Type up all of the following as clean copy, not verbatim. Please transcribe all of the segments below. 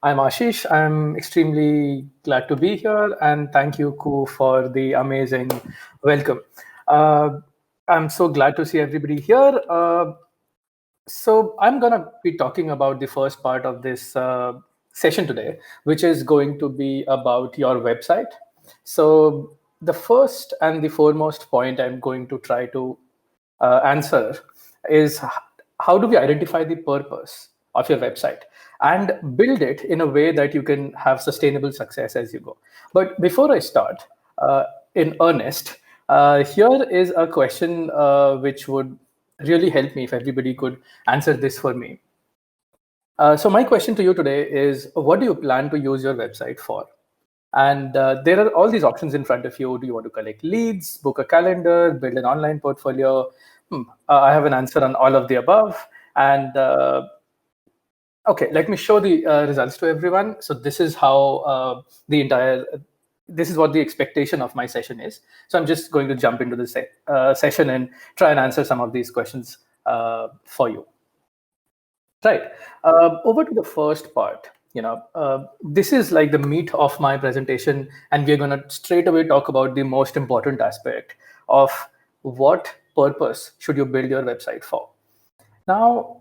I'm Ashish. I'm extremely glad to be here, and thank you, Ku, for the amazing welcome. Uh, I'm so glad to see everybody here. So I'm going to be talking about the first part of this session today, which is going to be about your website. So the first and the foremost point I'm going to try to answer is how do we identify the purpose of your website and build it in a way that you can have sustainable success as you go. But before I start in earnest, here is a question which would really help me if everybody could answer this for me. So my question to you today is, what do you plan to use your website for? And there are all these options in front of you. Do you want to collect leads, book a calendar, build an online portfolio? I have an answer on all of the above. And okay, let me show the results to everyone. So this is how this is what the expectation of my session is. So I'm just going to jump into the session and try and answer some of these questions for you. Right. Over to the first part. This is like the meat of my presentation, and we're going to straight away talk about the most important aspect of what purpose should you build your website for. Now,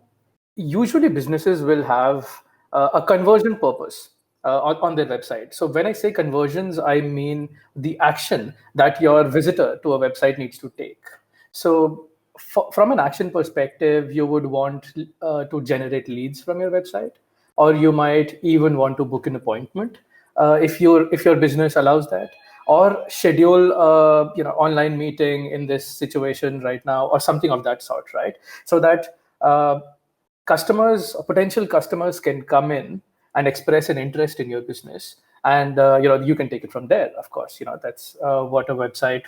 usually businesses will have a conversion purpose on their website. So when I say conversions, I mean the action that your visitor to a website needs to take. So from an action perspective, you would want to generate leads from your website, or you might even want to book an appointment if your business allows that, or schedule online meeting in this situation right now, or something of that sort, right? So that customers or potential customers can come in and express an interest in your business, and you can take it from there. Of course, that's what a website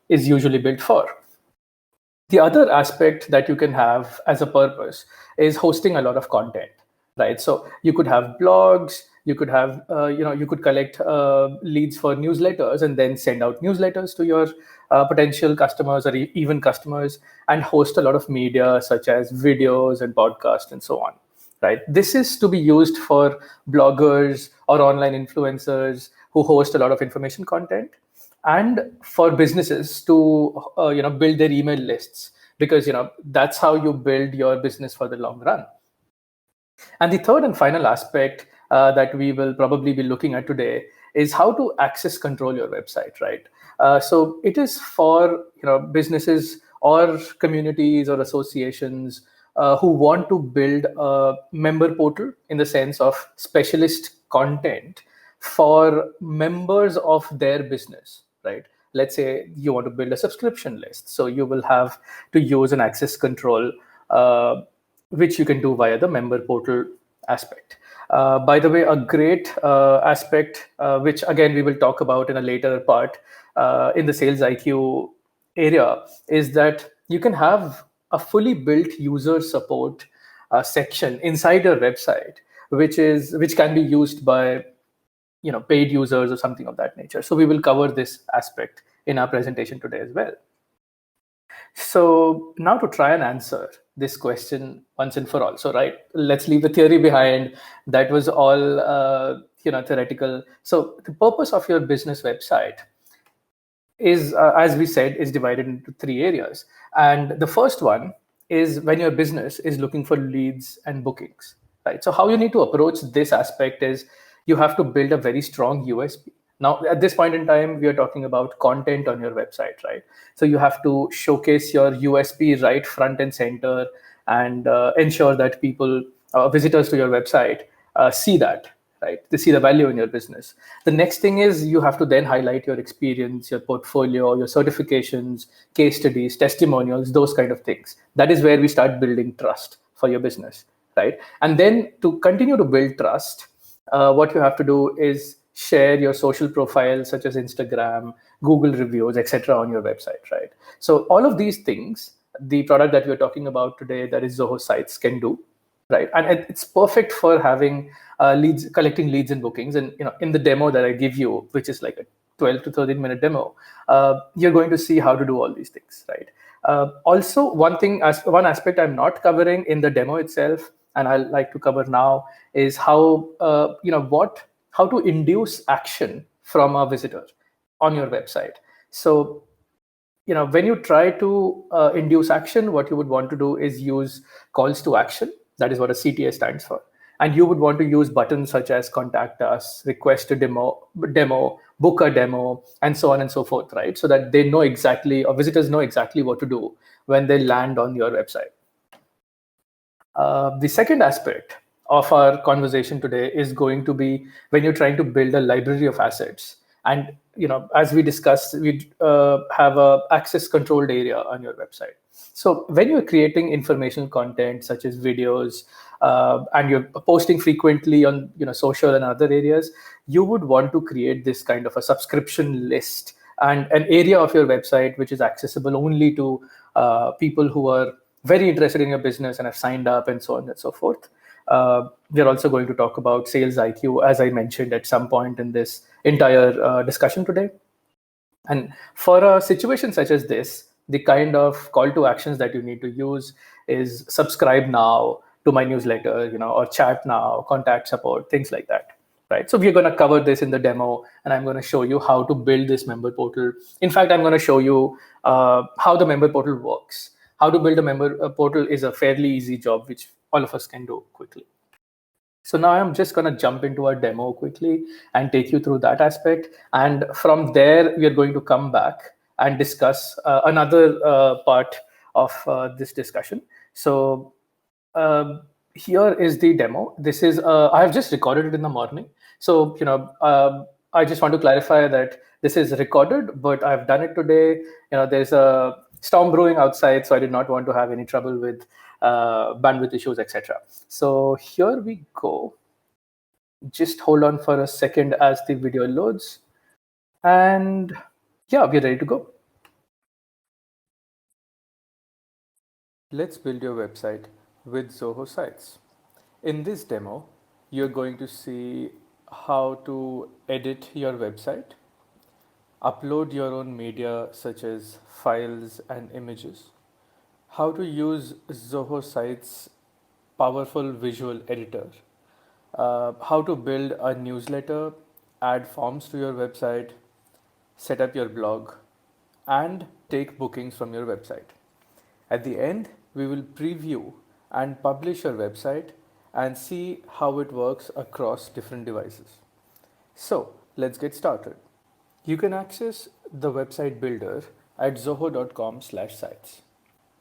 is usually built for. The other aspect that you can have as a purpose is hosting a lot of content, right? So you could have blogs, you could have you could collect leads for newsletters and then send out newsletters to your potential customers, or even customers, and host a lot of media such as videos and podcasts and so on, right? This is to be used for bloggers or online influencers who host a lot of information content, and for businesses to build their email lists, because that's how you build your business for the long run. And the third and final aspect that we will probably be looking at today is how to access control your website, right? So it is for businesses or communities or associations who want to build a member portal, in the sense of specialist content for members of their business, right? Let's say you want to build a subscription list, so you will have to use an access control, which you can do via the member portal aspect. By the way, a great aspect, which again we will talk about in a later part in the SalesIQ area, is that you can have a fully built user support section inside your website, which can be used by paid users or something of that nature. So we will cover this aspect in our presentation today as well. So now to try and answer this question once and for all. So right, let's leave the theory behind. That was all theoretical. So the purpose of your business website is, as we said, is divided into three areas. And the first one is when your business is looking for leads and bookings, right? So how you need to approach this aspect is you have to build a very strong USP. Now, at this point in time, we are talking about content on your website, right? So you have to showcase your USP right front and center, and ensure that people, visitors to your website, see that, right? They see the value in your business. The next thing is you have to then highlight your experience, your portfolio, your certifications, case studies, testimonials, those kind of things. That is where we start building trust for your business, right? And then to continue to build trust, what you have to do is share your social profiles such as Instagram, Google reviews, etc. on your website, right? So all of these things, the product that we're talking about today, that is Zoho Sites, can do, right? And it's perfect for having leads, collecting leads and bookings. And in the demo that I give you, which is like a 12 to 13-minute demo, you're going to see how to do all these things, right? Also, one aspect I'm not covering in the demo itself and I'd like to cover now is how how to induce action from a visitor on your website. So when you try to induce action, what you would want to do is use calls to action. That is what a CTA stands for. And you would want to use buttons such as contact us, request a demo, book a demo, and so on and so forth, right? So that they know exactly, or visitors know exactly what to do when they land on your website. The second aspect of our conversation today is going to be when you're trying to build a library of assets. And as we discussed, we have a access controlled area on your website. So when you're creating informational content such as videos, and you're posting frequently on social and other areas, you would want to create this kind of a subscription list and an area of your website which is accessible only to people who are very interested in your business and have signed up, and so on and so forth. We're also going to talk about SalesIQ, as I mentioned at some point in this entire discussion today. And for a situation such as this, the kind of call to actions that you need to use is subscribe now to my newsletter, or chat now, contact support, things like that. Right. So we're going to cover this in the demo, and I'm going to show you how to build this member portal. In fact, I'm going to show you how the member portal works. How to build a member portal is a fairly easy job, which all of us can do quickly. So now I'm just going to jump into a demo quickly and take you through that aspect. And from there, we are going to come back and discuss another part of this discussion. So here is the demo. This is, I have just recorded it in the morning. So, I just want to clarify that this is recorded, but I've done it today. There's a storm brewing outside, so I did not want to have any trouble with bandwidth issues, etc. So here we go. Just hold on for a second as the video loads. And yeah, we're ready to go. Let's build your website with Zoho Sites. In this demo, you're going to see how to edit your website, upload your own media such as files and images, how to use Zoho Sites' powerful visual editor, how to build a newsletter, add forms to your website, set up your blog, and take bookings from your website. At the end, we will preview and publish your website and see how it works across different devices. So let's get started. You can access the website builder at zoho.com/sites.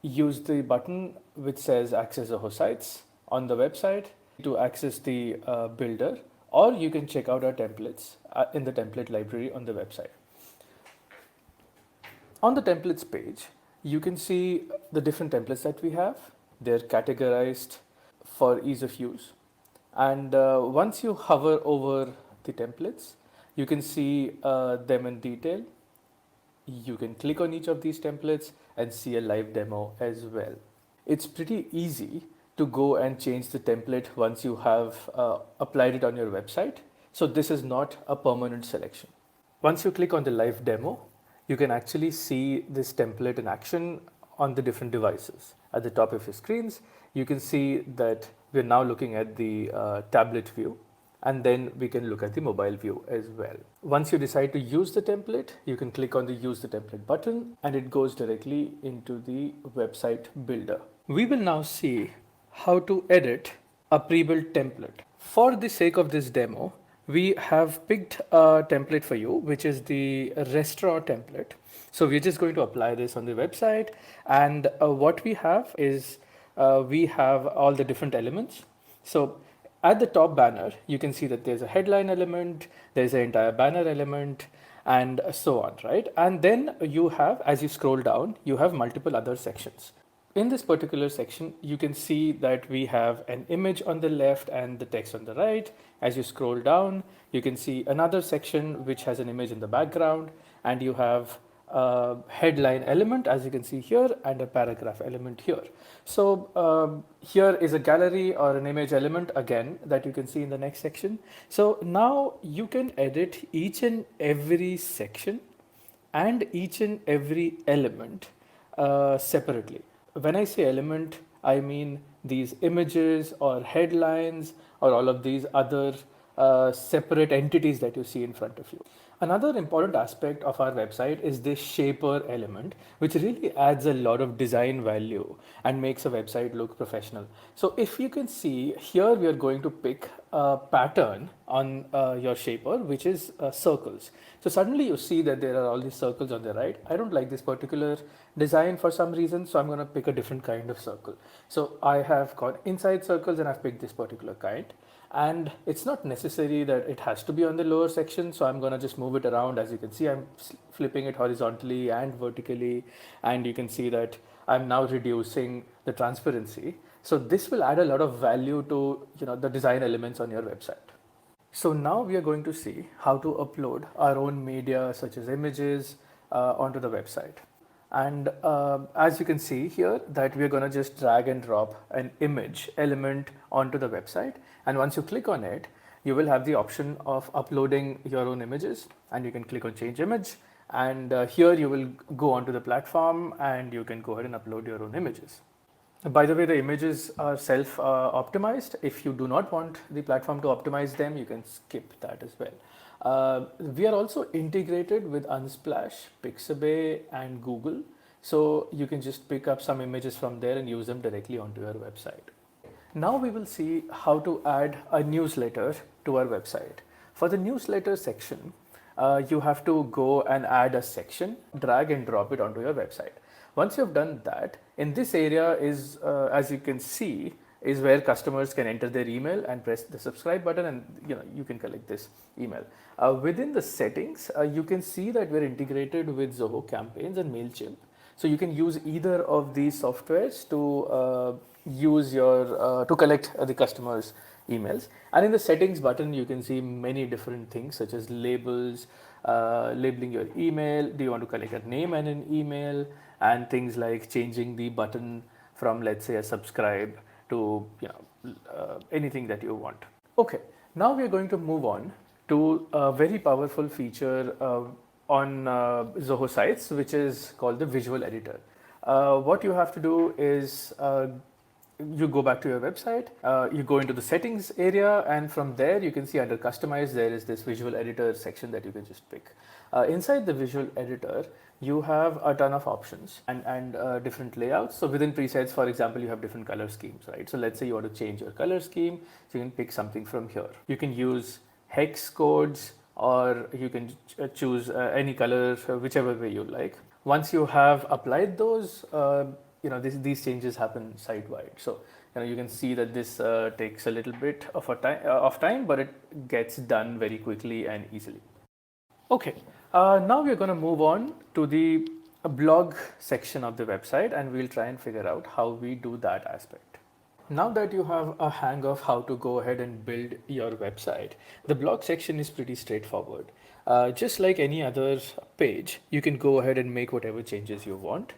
Use the button which says access Zoho Sites on the website to access the builder, or you can check out our templates in the template library on the website. On the templates page, you can see the different templates that we have. They're categorized for ease of use. And once you hover over the templates, you can see them in detail. You can click on each of these templates and see a live demo as well. It's pretty easy to go and change the template once you have applied it on your website. So this is not a permanent selection. Once you click on the live demo, you can actually see this template in action on the different devices. At the top of your screens, you can see that we're now looking at the tablet view, and then we can look at the mobile view as well. Once you decide to use the template, you can click on the use the template button, and it goes directly into the website builder. We will now see how to edit a pre-built template. For the sake of this demo, we have picked a template for you, which is the restaurant template. So we're just going to apply this on the website. And what we have is we have all the different elements. So at the top banner, you can see that there's a headline element, there's an entire banner element, and so on, right? And then you have, as you scroll down, you have multiple other sections. In this particular section, you can see that we have an image on the left and the text on the right. As you scroll down, you can see another section which has an image in the background, and you have a headline element, as you can see here, and a paragraph element here. So here is a gallery or an image element again that you can see in the next section. So now you can edit each and every section and each and every element separately. When I say element, I mean these images or headlines or all of these other separate entities that you see in front of you. Another important aspect of our website is this shaper element, which really adds a lot of design value and makes a website look professional. So if you can see here, we are going to pick a pattern on your shaper, which is circles. So suddenly you see that there are all these circles on the right. I don't like this particular design for some reason, so I'm going to pick a different kind of circle. So I have got inside circles and I've picked this particular kind. And it's not necessary that it has to be on the lower section, so I'm going to just move it around. As you can see, I'm flipping it horizontally and vertically, and you can see that I'm now reducing the transparency. So this will add a lot of value to the design elements on your website. So now we are going to see how to upload our own media such as images onto the website. And as you can see here that we're going to just drag and drop an image element onto the website. And once you click on it, you will have the option of uploading your own images, and you can click on change image. And here you will go onto the platform and you can go ahead and upload your own images. By the way, the images are self optimized. If you do not want the platform to optimize them, you can skip that as well. We are also integrated with Unsplash, Pixabay, and Google. So you can just pick up some images from there and use them directly onto your website. Now we will see how to add a newsletter to our website. For the newsletter section, you have to go and add a section, drag and drop it onto your website. Once you've done that, in this area is, as you can see, is where customers can enter their email and press the subscribe button, and you can collect this email. Within the settings, you can see that we're integrated with Zoho Campaigns and MailChimp. So you can use either of these softwares to use your to collect the customers' emails. And in the settings button, you can see many different things such as labels, labeling your email. Do you want to collect a name and an email, and things like changing the button from, let's say, a subscribe to anything that you want. Okay, now we are going to move on to a very powerful feature on Zoho Sites, which is called the visual editor. What you have to do is you go back to your website, you go into the settings area, and from there you can see under customize there is this visual editor section that you can just pick. Inside the visual editor, you have a ton of options and different layouts. So within presets, for example, you have different color schemes, right? So let's say you want to change your color scheme, so you can pick something from here. You can use hex codes, or you can choose any color, whichever way you like. Once you have applied those, these changes happen site-wide. So you can see that this takes a little bit of time, but it gets done very quickly and easily. Okay, now we're going to move on to the blog section of the website, and we'll try and figure out how we do that aspect. Now that you have a hang of how to go ahead and build your website, the blog section is pretty straightforward. Just like any other page, you can go ahead and make whatever changes you want.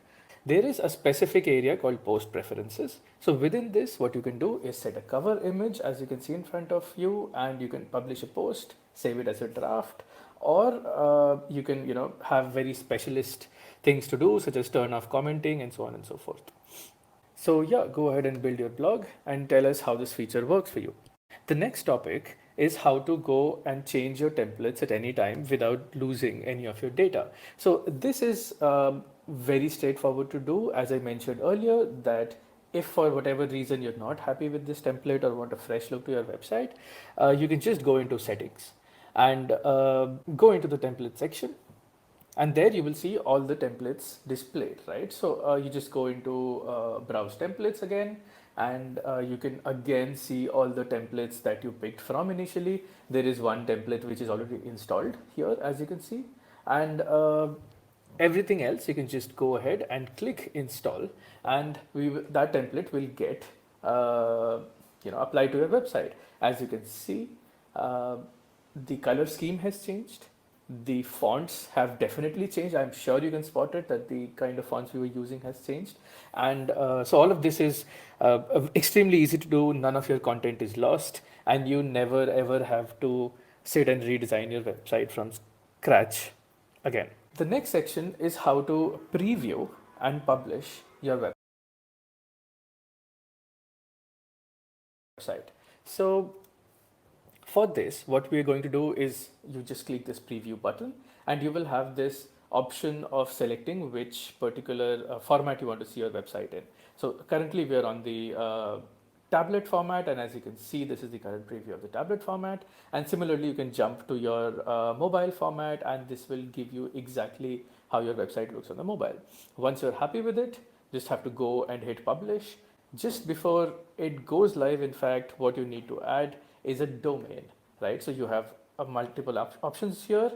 There is a specific area called post preferences. So within this, what you can do is set a cover image, as you can see in front of you, and you can publish a post, save it as a draft, or you can have very specialist things to do, such as turn off commenting and so on and so forth. So yeah, go ahead and build your blog and tell us how this feature works for you. The next topic is how to go and change your templates at any time without losing any of your data. So this is very straightforward to do. As I mentioned earlier, that if for whatever reason you're not happy with this template or want a fresh look to your website, you can just go into settings and go into the template section. And there you will see all the templates displayed, right? So you just go into browse templates again, and you can again see all the templates that you picked from initially. There is one template which is already installed here, as you can see, and everything else you can just go ahead and click install, and that template will get applied to your website. As you can see, the color scheme has changed. The fonts have definitely changed. I'm sure you can spot it, that the kind of fonts we were using has changed. And so all of this is extremely easy to do. None of your content is lost, and you never ever have to sit and redesign your website from scratch again. The next section is how to preview and publish your website. So for this, what we're going to do is you just click this preview button and you will have this option of selecting which particular format you want to see your website in. So currently we're on the tablet format, and as you can see, this is the current preview of the tablet format. And similarly, you can jump to your mobile format, and this will give you exactly how your website looks on the mobile. Once you're happy with it, just have to go and hit publish. Just before it goes live, in fact, what you need to add is a domain, right? So you have multiple options here.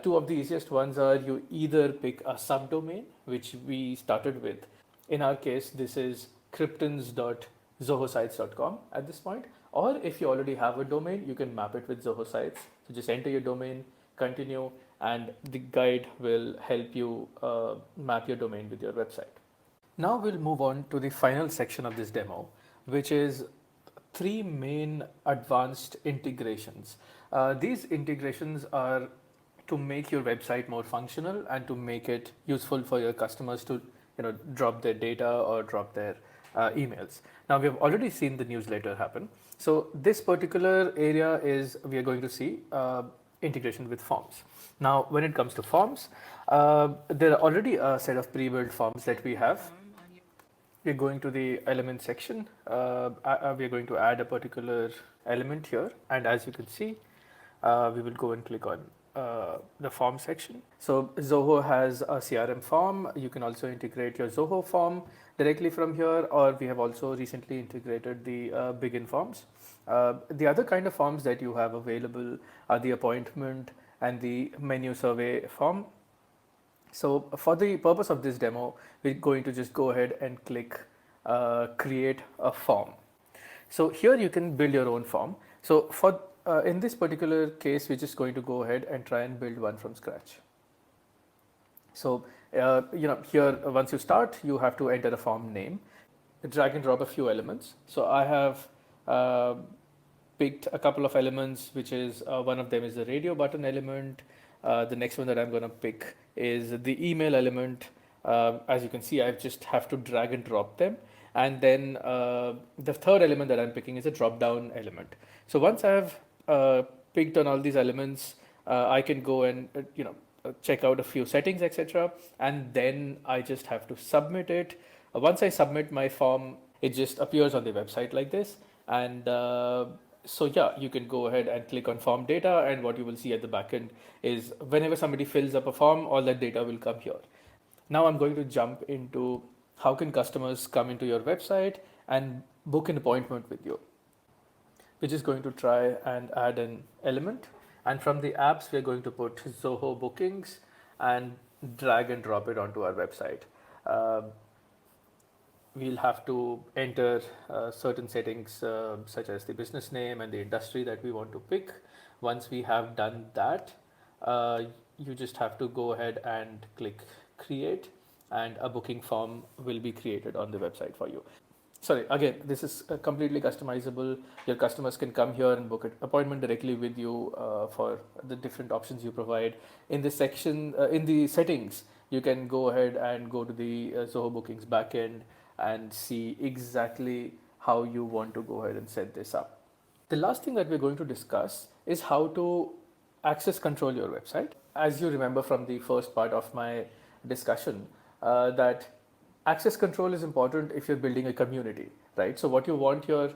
Two of the easiest ones are you either pick a subdomain, which we started with. In our case, this is kryptons.zohosites.com at this point. Or if you already have a domain, you can map it with Zoho Sites. So just enter your domain, continue, and the guide will help you map your domain with your website. Now we'll move on to the final section of this demo, which is three main advanced integrations. These integrations are to make your website more functional and to make it useful for your customers to drop their data or drop their emails. Now we've already seen the newsletter happen. So this particular area is we are going to see integration with forms. Now when it comes to forms, there are already a set of pre-built forms that we have. We're going to the element section. We're going to add a particular element here. And as you can see, we will go and click on the form section. So Zoho has a CRM form. You can also integrate your Zoho form directly from here, or we have also recently integrated the begin forms. The other kind of forms that you have available are the appointment and the menu survey form. So for the purpose of this demo, we're going to just go ahead and click create a form. So here you can build your own form. So for in this particular case, we're just going to go ahead and try and build one from scratch. So here once you start, you have to enter a form name, drag and drop a few elements. So I have picked a couple of elements, which is one of them is the radio button element. The next one that I'm going to pick is the email element. As you can see, I just have to drag and drop them. And then the third element that I'm picking is a drop down element. So once I have picked on all these elements, I can go and check out a few settings, etc. And then I just have to submit it. Once I submit my form, it just appears on the website like this. And so yeah, you can go ahead and click on form data, and what you will see at the backend is whenever somebody fills up a form, all that data will come here. Now I'm going to jump into how can customers come into your website and book an appointment with you. We're just going to try and add an element, and from the apps we're going to put Zoho bookings and drag and drop it onto our website. We'll have to enter certain settings such as the business name and the industry that we want to pick. Once we have done that, you just have to go ahead and click create, and a booking form will be created on the website for you. Sorry, again, this is completely customizable. Your customers can come here and book an appointment directly with you for the different options you provide. In this section, in the settings, you can go ahead and go to the Zoho bookings backend and see exactly how you want to go ahead and set this up. The last thing that we're going to discuss is how to access control your website. As you remember from the first part of my discussion, that access control is important if you're building a community, right? So what you want your,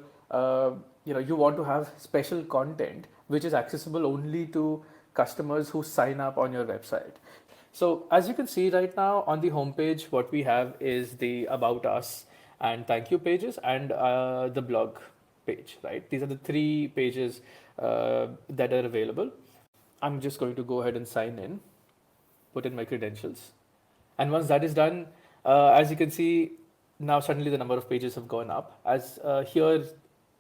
you want to have special content which is accessible only to customers who sign up on your website. So as you can see right now on the homepage, what we have is the About Us and Thank You pages and the blog page, right? These are the three pages that are available. I'm just going to go ahead and sign in, put in my credentials. And once that is done, as you can see, now suddenly the number of pages have gone up. As here,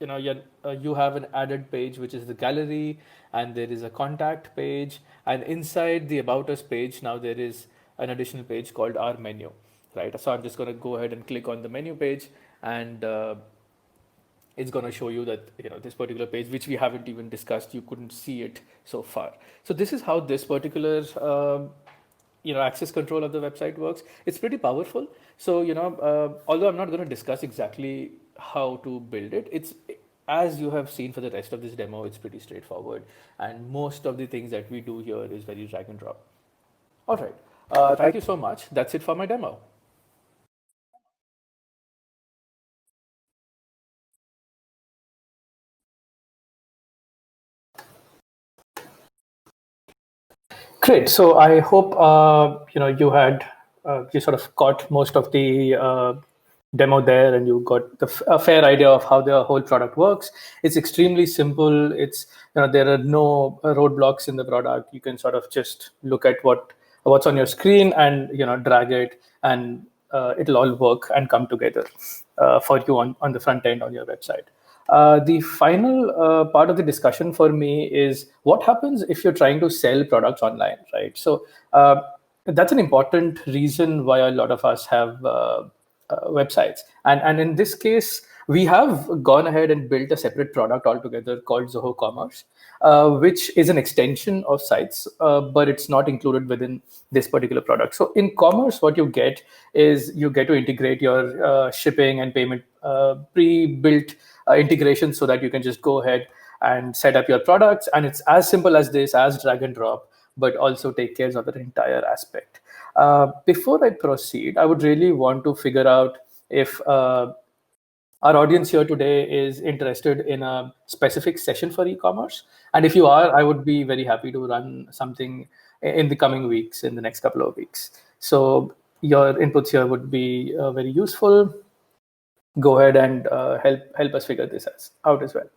you have an added page, which is the gallery, and there is a contact page, and inside the About Us page, now there is an additional page called Our Menu, right? So I'm just going to go ahead and click on the menu page, and it's going to show you that this particular page, which we haven't even discussed, you couldn't see it so far. So this is how this particular access control of the website works. It's pretty powerful. So although I'm not going to discuss exactly how to build it, it's as you have seen for the rest of this demo, it's pretty straightforward. And most of the things that we do here is very drag and drop. All right. Thank you so much. That's it for my demo. Great. So I hope you sort of got most of the demo there, and you got a fair idea of how the whole product works. It's extremely simple. It's there are no roadblocks in the product. You can sort of just look at what's on your screen and drag it, and it'll all work and come together for you on the front end on your website. The final part of the discussion for me is what happens if you're trying to sell products online, right? So that's an important reason why a lot of us have websites. And in this case, we have gone ahead and built a separate product altogether called Zoho Commerce, which is an extension of Sites, but it's not included within this particular product. So in Commerce, what you get is you get to integrate your shipping and payment pre-built integration so that you can just go ahead and set up your products. And it's as simple as this, as drag and drop, but also take care of the entire aspect. Before I proceed, I would really want to figure out if our audience here today is interested in a specific session for e-commerce. And if you are, I would be very happy to run something in the coming weeks, in the next couple of weeks. So your inputs here would be very useful. Go ahead and help us figure this out as well.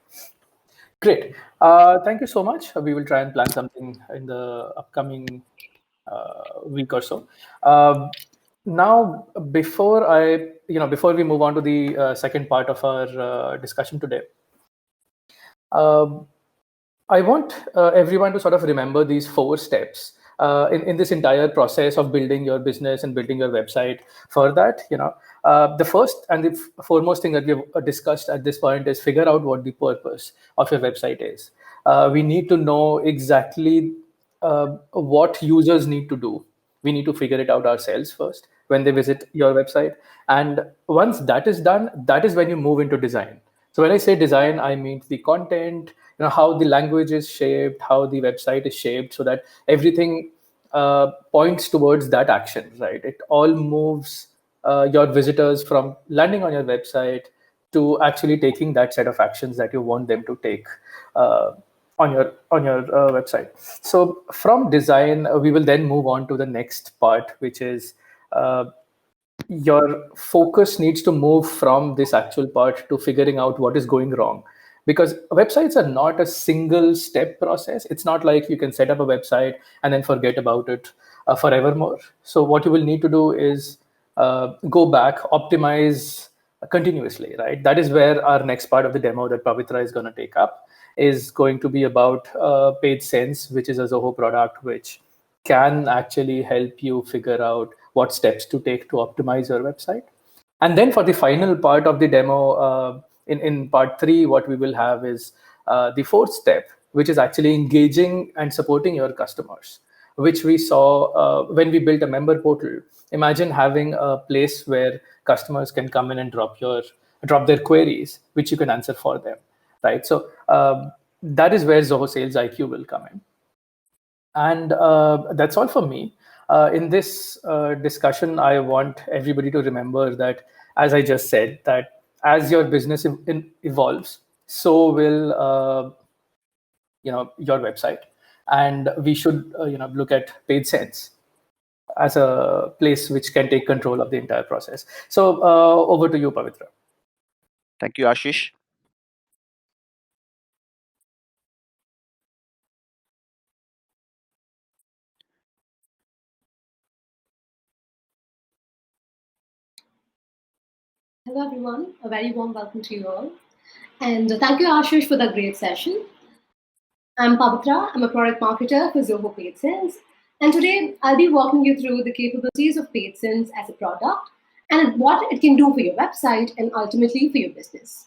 Great. Thank you so much. We will try and plan something in the upcoming week or so. Now, before we move on to the second part of our discussion today, I want everyone to sort of remember these 4 steps in this entire process of building your business and building your website. For that, the first and the foremost thing that we've discussed at this point is figure out what the purpose of your website is. We need to know exactly what users need to do. We need to figure it out ourselves first when they visit your website. And once that is done, that is when you move into design. So when I say design, I mean the content, how the language is shaped, how the website is shaped, so that everything points towards that action, right? It all moves your visitors from landing on your website to actually taking that set of actions that you want them to take on your website. So from design, we will then move on to the next part, which is your focus needs to move from this actual part to figuring out what is going wrong, because websites are not a single step process. It's not like you can set up a website and then forget about it forevermore. So what you will need to do is go back, optimize continuously, right? That is where our next part of the demo that Pavitra is going to take up is going to be about PageSense, which is a Zoho product which can actually help you figure out what steps to take to optimize your website. And then for the final part of the demo, in part 3, what we will have is the 4th step, which is actually engaging and supporting your customers, which we saw when we built a member portal. Imagine having a place where customers can come in and drop their queries, which you can answer for them, right? So that is where Zoho SalesIQ will come in. And that's all for me. In this discussion, I want everybody to remember that, as I just said, that as your business evolves, so will your website. And we should look at PageSense as a place which can take control of the entire process. So over to you, Pavitra. Thank you, Ashish. Hello, everyone. A very warm welcome to you all. And thank you, Ashish, for that great session. I'm Pavitra. I'm a product marketer for Zoho PageSense. And today I'll be walking you through the capabilities of PageSense as a product and what it can do for your website and ultimately for your business.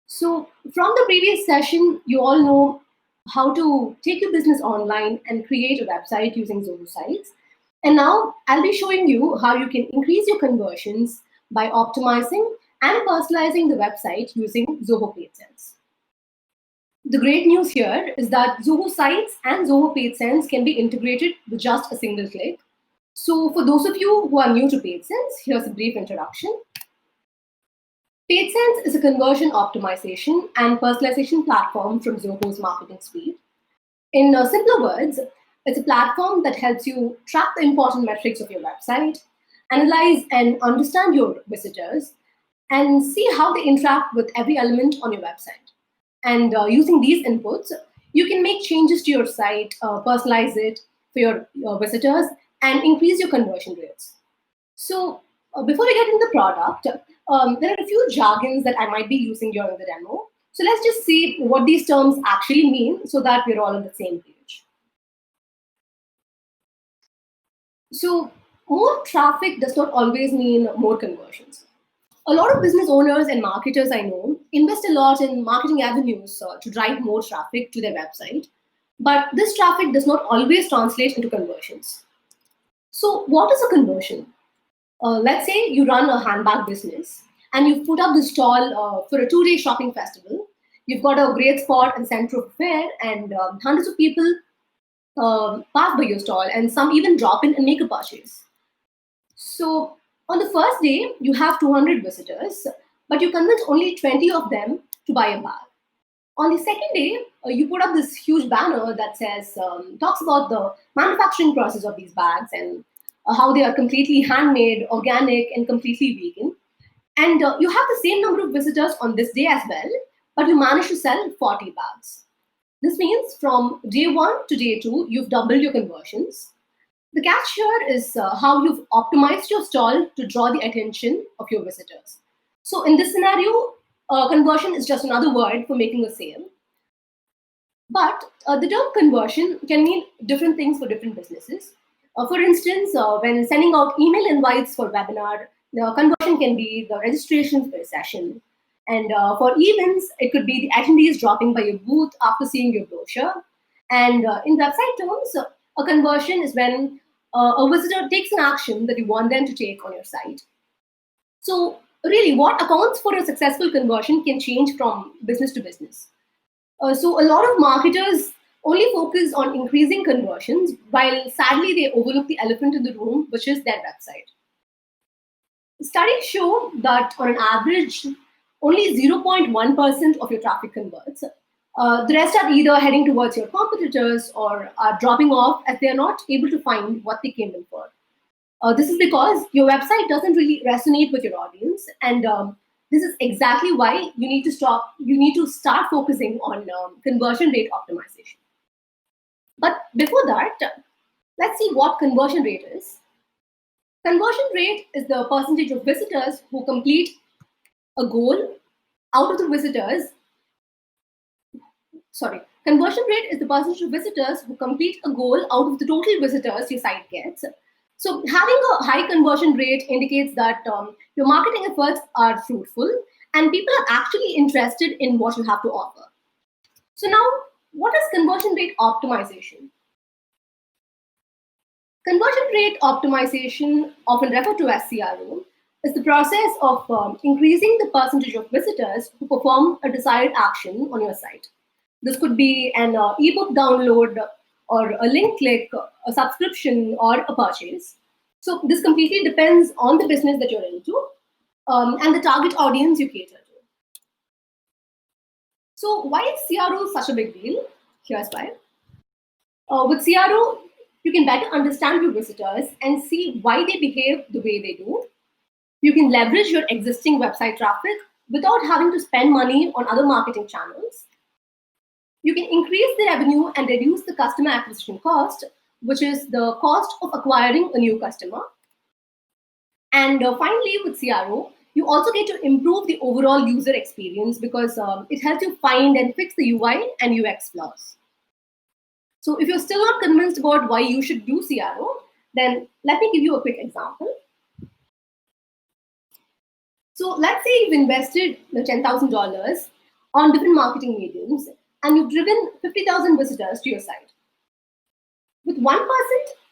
So from the previous session, you all know how to take your business online and create a website using Zoho Sites. And now I'll be showing you how you can increase your conversions by optimizing and personalizing the website using Zoho PageSense. The great news here is that Zoho Sites and Zoho PageSense can be integrated with just a single click. So for those of you who are new to PageSense, here's a brief introduction. PageSense is a conversion optimization and personalization platform from Zoho's marketing suite. In simpler words, it's a platform that helps you track the important metrics of your website, analyze and understand your visitors, and see how they interact with every element on your website. And using these inputs, you can make changes to your site, personalize it for your visitors, and increase your conversion rates. So before we get into the product, there are a few jargons that I might be using during the demo. So let's just see what these terms actually mean so that we're all on the same page. So more traffic does not always mean more conversions. A lot of business owners and marketers I know invest a lot in marketing avenues to drive more traffic to their website, but this traffic does not always translate into conversions. So what is a conversion? Let's say you run a handbag business and you've put up the stall for a 2-day shopping festival. You've got a great spot in the center of the fair, and hundreds of people pass by your stall, and some even drop in and make a purchase. So on the first day, you have 200 visitors, but you convince only 20 of them to buy a bag. On the second day, you put up this huge banner that says, talks about the manufacturing process of these bags and how they are completely handmade, organic, and completely vegan. And you have the same number of visitors on this day as well, but you manage to sell 40 bags. This means from day 1 to day 2, you've doubled your conversions. The catch here is how you've optimized your stall to draw the attention of your visitors. So in this scenario, conversion is just another word for making a sale. But the term conversion can mean different things for different businesses. For instance, when sending out email invites for webinar, the conversion can be the registrations for a session. And for events, it could be the attendees dropping by your booth after seeing your brochure. And in website terms, a conversion is when a visitor takes an action that you want them to take on your site. So really, what accounts for a successful conversion can change from business to business. So a lot of marketers only focus on increasing conversions, while sadly they overlook the elephant in the room, which is their website. Studies show that on an average, only 0.1% of your traffic converts. The rest are either heading towards your competitors or are dropping off as they are not able to find what they came in for. This is because your website doesn't really resonate with your audience, and this is exactly why you need to start focusing on conversion rate optimization. But before that, let's see what conversion rate is. Conversion rate is the percentage of visitors who complete a goal out of the visitors. Conversion rate is the percentage of visitors who complete a goal out of the total visitors your site gets. So having a high conversion rate indicates that your marketing efforts are fruitful and people are actually interested in what you have to offer. So now, what is conversion rate optimization? Conversion rate optimization, often referred to as CRO, is the process of increasing the percentage of visitors who perform a desired action on your site. This could be an ebook download or a link click, a subscription, or a purchase. So this completely depends on the business that you're into and the target audience you cater to. So why is CRO such a big deal? Here's why. With CRO, you can better understand your visitors and see why they behave the way they do. You can leverage your existing website traffic without having to spend money on other marketing channels. You can increase the revenue and reduce the customer acquisition cost, which is the cost of acquiring a new customer. And finally, with CRO, you also get to improve the overall user experience because it helps you find and fix the UI and UX flaws. So if you're still not convinced about why you should do CRO, then let me give you a quick example. So let's say you've invested $10,000 on different marketing mediums and you've driven 50,000 visitors to your site. With 1%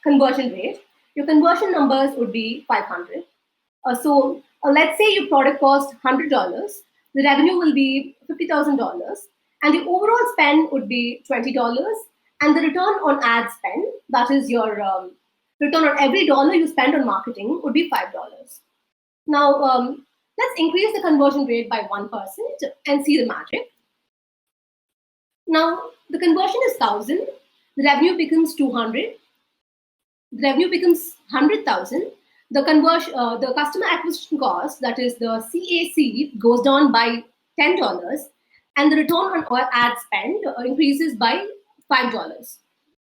conversion rate, your conversion numbers would be 500. Let's say your product costs $100. The revenue will be $50,000. And the overall spend would be $20. And the return on ad spend, that is your return on every dollar you spend on marketing, would be $5. Now, let's increase the conversion rate by 1% and see the magic. Now, the conversion is 1,000. The revenue becomes 200. The revenue becomes 100,000. The customer acquisition cost, that is the CAC, goes down by $10, and the return on ad spend increases by $5.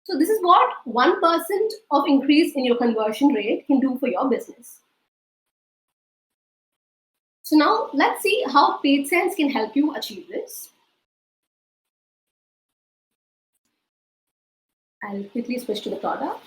So this is what 1% of increase in your conversion rate can do for your business. So now let's see how PageSense can help you achieve this. I'll quickly switch to the product.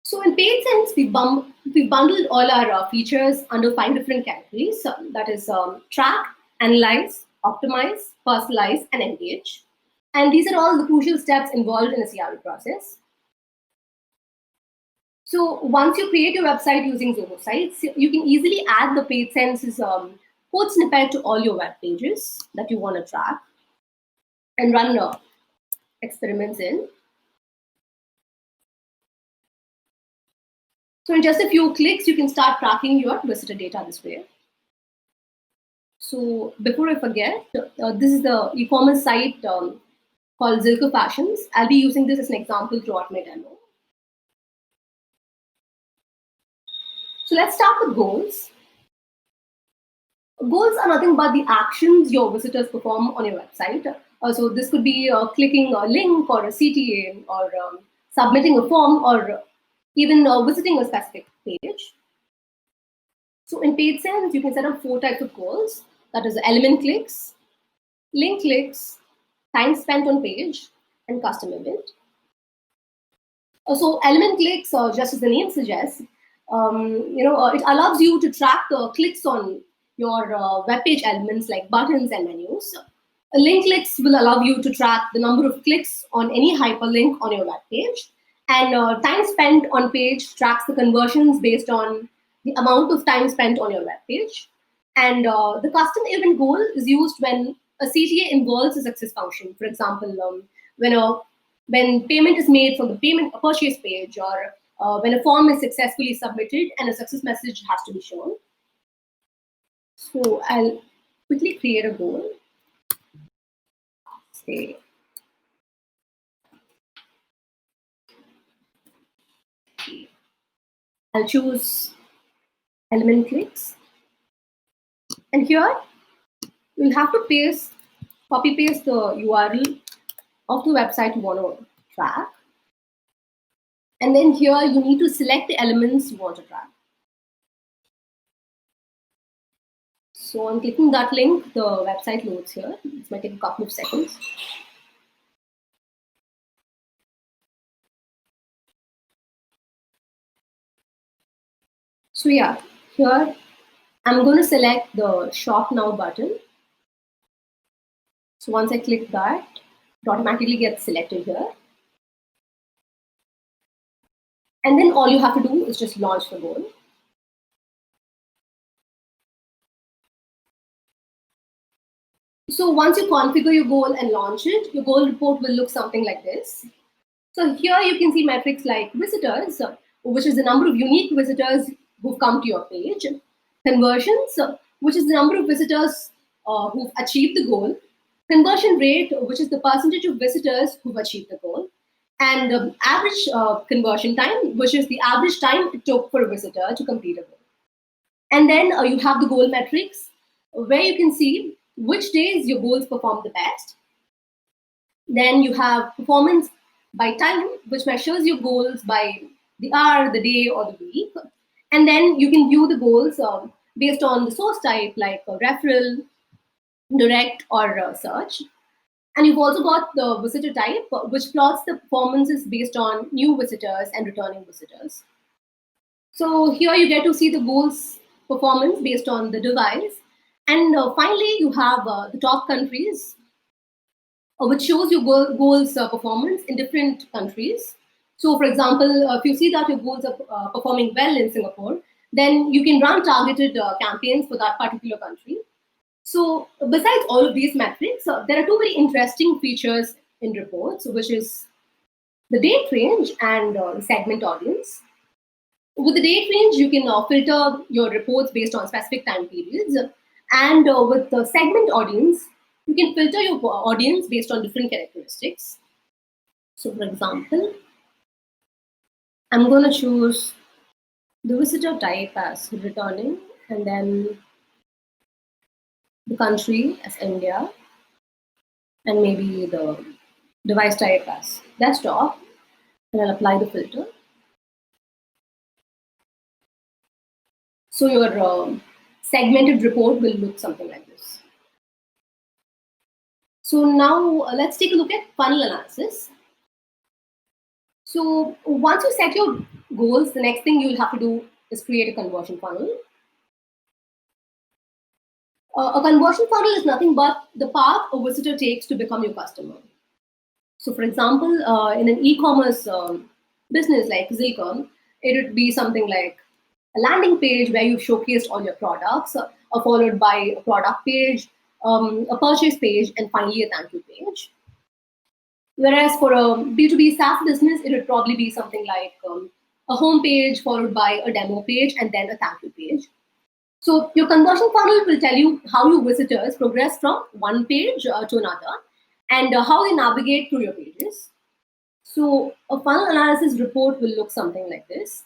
So in PageSense, we bundled all our features under 5 different categories. That is track, analyze, optimize, personalize, and engage. And these are all the crucial steps involved in the CRM process. So once you create your website using Zoho Sites, you can easily add the PageSense's code snippet to all your web pages that you want to track and run experiments in. So in just a few clicks, you can start tracking your visitor data this way. So before I forget, this is the e-commerce site called Zoho Fashions. I'll be using this as an example throughout my demo. So let's start with goals. Goals are nothing but the actions your visitors perform on your website. So this could be clicking a link or a CTA or submitting a form or even visiting a specific page. So in PageSense, you can set up 4 types of goals. That is element clicks, link clicks, time spent on page, and custom event. So element clicks, just as the name suggests, it allows you to track the clicks on your web page elements like buttons and menus. Link clicks will allow you to track the number of clicks on any hyperlink on your web page. And time spent on page tracks the conversions based on the amount of time spent on your web page. And the custom event goal is used when a CTA involves a success function. For example, when payment is made from the purchase page, or when a form is successfully submitted and a success message has to be shown. So I'll quickly create a goal. Say, I'll choose element clicks. And here, you'll have to copy paste the URL of the website you want to track. And then here, you need to select the elements you want to track. So I'm clicking that link, the website loads here. This might take a couple of seconds. So yeah, here I'm going to select the Shop Now button. So once I click that, it automatically gets selected here. And then all you have to do is just launch the goal. So once you configure your goal and launch it, your goal report will look something like this. So here you can see metrics like visitors, which is the number of unique visitors who've come to your page. Conversions, which is the number of visitors who've achieved the goal. Conversion rate, which is the percentage of visitors who've achieved the goal. And average conversion time, which is the average time it took for a visitor to complete a goal. And then you have the goal metrics, where you can see which days your goals perform the best. Then you have performance by time, which measures your goals by the hour, the day, or the week. And then you can view the goals based on the source type, like referral, direct, or search. And you've also got the visitor type, which plots the performances based on new visitors and returning visitors. So here you get to see the goals performance based on the device. And finally, you have the top countries. which shows your goals performance in different countries. So, for example, if you see that your goals are performing well in Singapore, then you can run targeted campaigns for that particular country. So, besides all of these metrics, there are two very interesting features in reports, which is the date range and segment audience. With the date range, you can filter your reports based on specific time periods. And with the segment audience, you can filter your audience based on different characteristics. So, for example, I'm going to choose the visitor type as returning, and then the country as India, and maybe the device type as desktop, and I'll apply the filter. So your segmented report will look something like this. So now let's take a look at funnel analysis. So once you set your goals, the next thing you'll have to do is create a conversion funnel. A conversion funnel is nothing but the path a visitor takes to become your customer. So for example, in an e-commerce business like Zilcom, it would be something like a landing page where you've showcased all your products, followed by a product page, a purchase page, and finally a thank you page. Whereas for a B2B SaaS business, it would probably be something like a home page followed by a demo page and then a thank you page. So your conversion funnel will tell you how your visitors progress from one page to another and how they navigate through your pages. So a funnel analysis report will look something like this.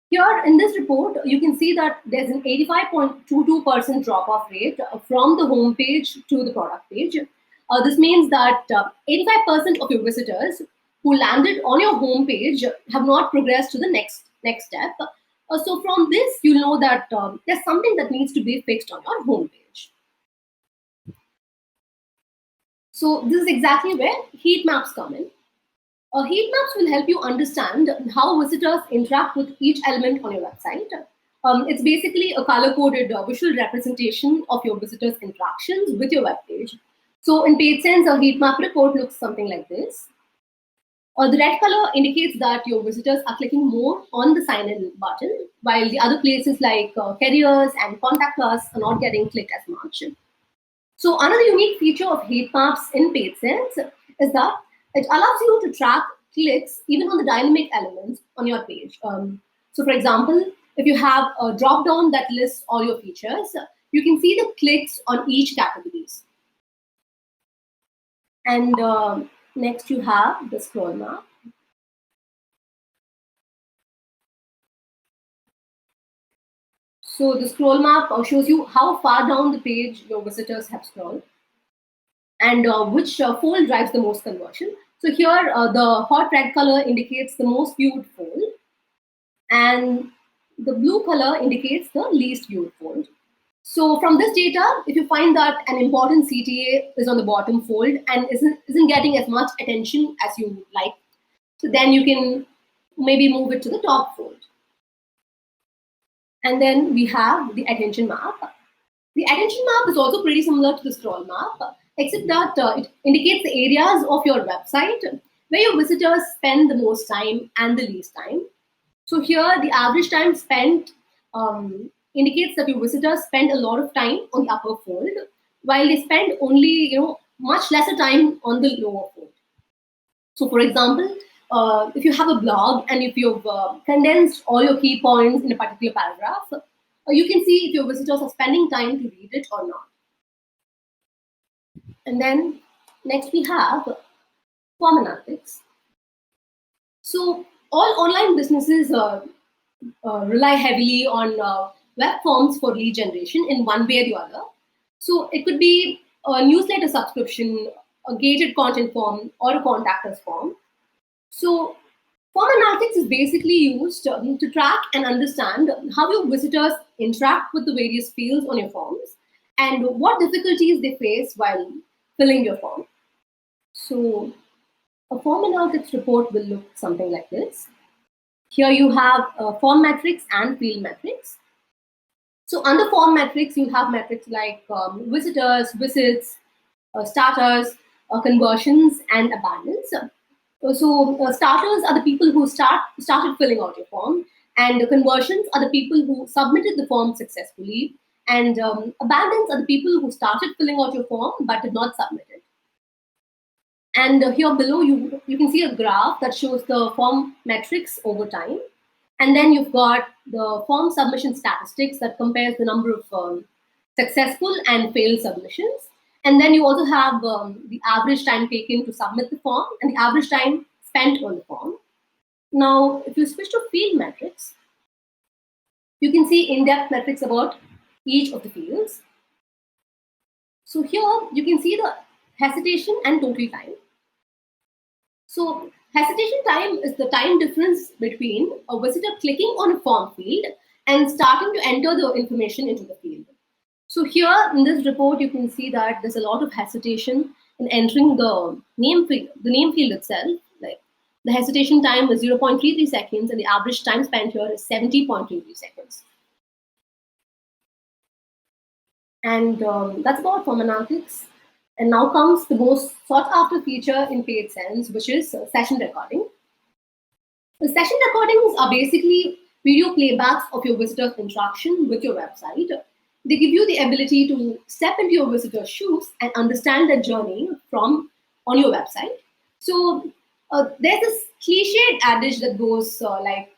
Here in this report, you can see that there's an 85.22% drop-off rate from the home page to the product page. This means that 85% of your visitors who landed on your home page have not progressed to the next step. So from this, you'll know that there's something that needs to be fixed on your home page. So this is exactly where heat maps come in. Heat maps will help you understand how visitors interact with each element on your website. It's basically a color-coded visual representation of your visitors' interactions with your web page. So in PageSense, a heat map report looks something like this. The red color indicates that your visitors are clicking more on the sign-in button, while the other places like careers and contact us are not getting clicked as much. So another unique feature of heat maps in PageSense is that it allows you to track clicks even on the dynamic elements on your page. So for example, if you have a drop-down that lists all your features, you can see the clicks on each categories. And next you have the scroll map. So the scroll map shows you how far down the page your visitors have scrolled and which fold drives the most conversion. So here the hot red color indicates the most viewed fold and the blue color indicates the least viewed fold. So from this data, if you find that an important CTA is on the bottom fold and isn't getting as much attention as you like, so then you can maybe move it to the top fold. And then we have the attention map. The attention map is also pretty similar to the scroll map, except that it indicates the areas of your website where your visitors spend the most time and the least time. So here, the average time spent indicates that your visitors spend a lot of time on the upper fold, while they spend only much lesser time on the lower fold. So, for example, if you have a blog and if you've condensed all your key points in a particular paragraph, you can see if your visitors are spending time to read it or not. And then next we have form analytics. So all online businesses rely heavily on web forms for lead generation in one way or the other. So it could be a newsletter subscription, a gated content form, or a contact us form. So form analytics is basically used to track and understand how your visitors interact with the various fields on your forms and what difficulties they face while filling your form. So a form analytics report will look something like this. Here you have form metrics and field metrics. So under form metrics, you have metrics like visitors, visits, starters, conversions and abandons. Starters are the people who started filling out your form, and the conversions are the people who submitted the form successfully, and abandons are the people who started filling out your form but did not submit it. And here below, you can see a graph that shows the form metrics over time. And then you've got the form submission statistics that compares the number of successful and failed submissions. And then you also have the average time taken to submit the form and the average time spent on the form. Now, if you switch to field metrics, you can see in-depth metrics about each of the fields. So here you can see the hesitation and total time. So hesitation time is the time difference between a visitor clicking on a form field and starting to enter the information into the field. So here in this report, you can see that there's a lot of hesitation in entering the name field itself. Like the hesitation time is 0.33 seconds and the average time spent here is 70.33 seconds. And that's about form analytics. And now comes the most sought after feature in PageSense, which is session recording. The session recordings are basically video playbacks of your visitor's interaction with your website. They give you the ability to step into your visitor's shoes and understand their journey on your website. So there's this cliched adage that goes like,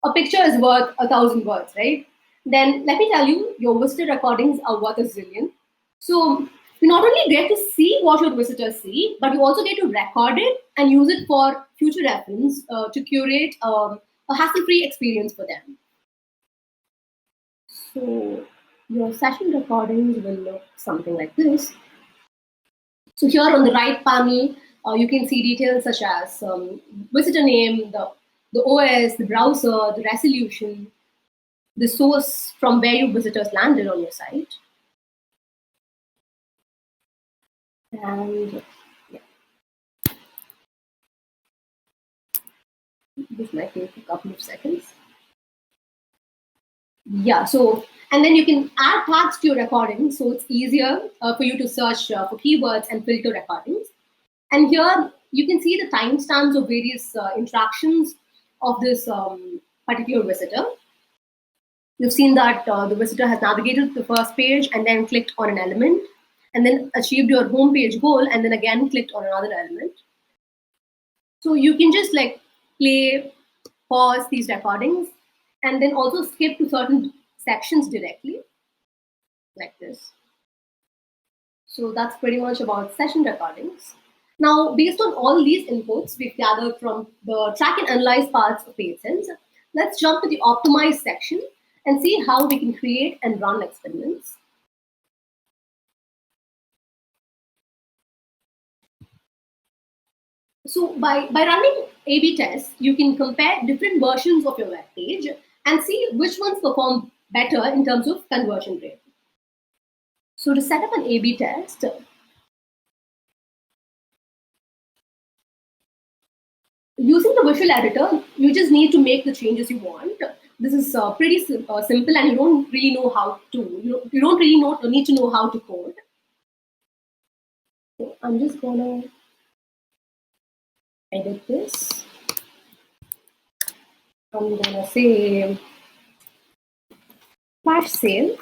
a picture is worth 1,000 words, right? Then let me tell you, your visitor recordings are worth a zillion. So you not only get to see what your visitors see, but you also get to record it and use it for future reference to curate a hassle-free experience for them. So your session recordings will look something like this. So here on the right panel, you can see details such as visitor name, the OS, the browser, the resolution, the source from where your visitors landed on your site. And yeah, this might take a couple of seconds. Yeah, so, and then you can add tags to your recordings, so it's easier for you to search for keywords and filter recordings. And here you can see the timestamps of various interactions of this particular visitor. You've seen that the visitor has navigated to the first page and then clicked on an element, and then achieved your homepage goal, and then again clicked on another element. So you can just like play, pause these recordings, and then also skip to certain sections directly, like this. So that's pretty much about session recordings. Now, based on all these inputs we've gathered from the track and analyze parts of PageSense, let's jump to the optimize section and see how we can create and run experiments. So by running A/B tests, you can compare different versions of your web page and see which ones perform better in terms of conversion rate. So to set up an A/B test, using the visual editor, you just need to make the changes you want. This is pretty simple, and you don't really know how to. You don't really need to know how to code. So I'm just gonna edit this. I'm gonna say flash sale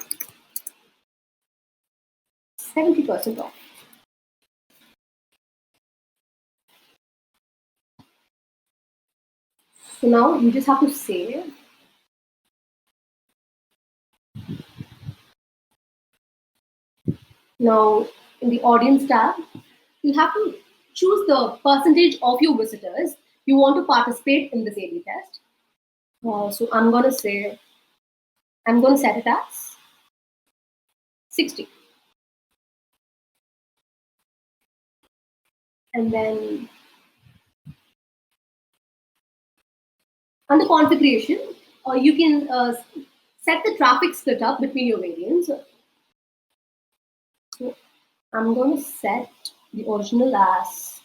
70% off. So now you just have to save. Now in the audience tab, you have to choose the percentage of your visitors you want to participate in this A/B test. So I'm going to set it as 60. And then under configuration, you can set the traffic split up between your variants. So I'm going to set the original as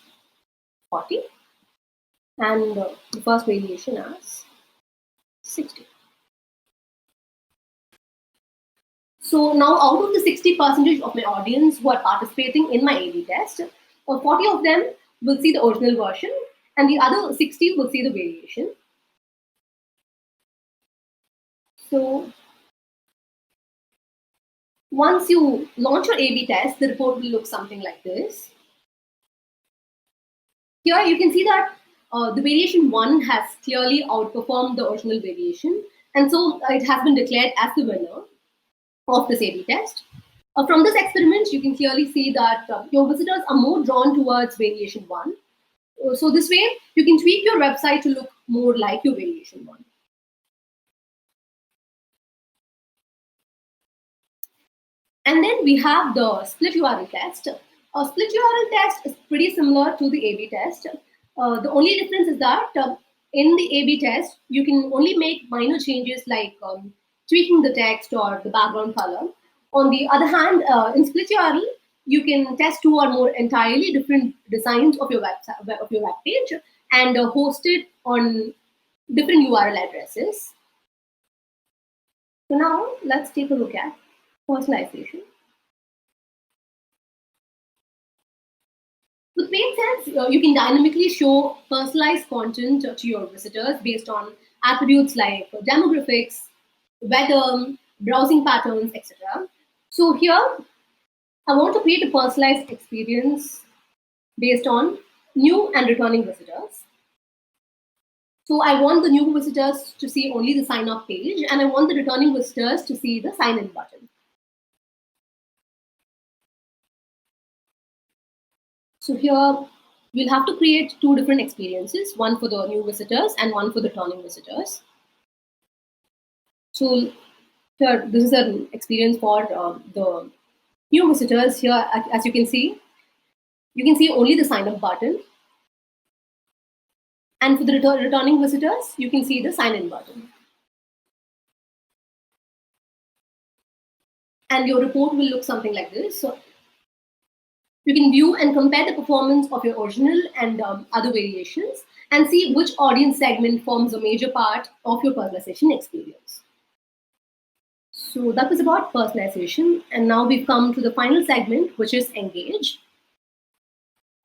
40 and the first variation as 60. So now out of the 60% of my audience who are participating in my A/B test, 40 of them will see the original version, and the other 60 will see the variation. So once you launch your A/B test, the report will look something like this. Here you can see that the variation 1 has clearly outperformed the original variation, and so it has been declared as the winner of this A/B test. From this experiment, you can clearly see that your visitors are more drawn towards variation 1. So this way, you can tweak your website to look more like your variation 1. And then we have the split URL test. A split URL test is pretty similar to the A/B test. The only difference is that in the A/B test, you can only make minor changes like tweaking the text or the background color. On the other hand, in split URL, you can test 2 or more entirely different designs of your website, of your web page, and host it on different URL addresses. So now let's take a look at personalization. With PageSense, you can dynamically show personalized content to your visitors based on attributes like demographics, weather, browsing patterns, etc. So here, I want to create a personalized experience based on new and returning visitors. So I want the new visitors to see only the sign up page, and I want the returning visitors to see the sign in button. So here we'll have to create 2 different experiences, one for the new visitors and one for the returning visitors. So here, this is an experience for the new visitors. Here, as you can see only the sign up button. And for the returning visitors, you can see the sign in button. And your report will look something like this. So you can view and compare the performance of your original and other variations and see which audience segment forms a major part of your personalization experience. So that was about personalization. And now we've come to the final segment, which is engage.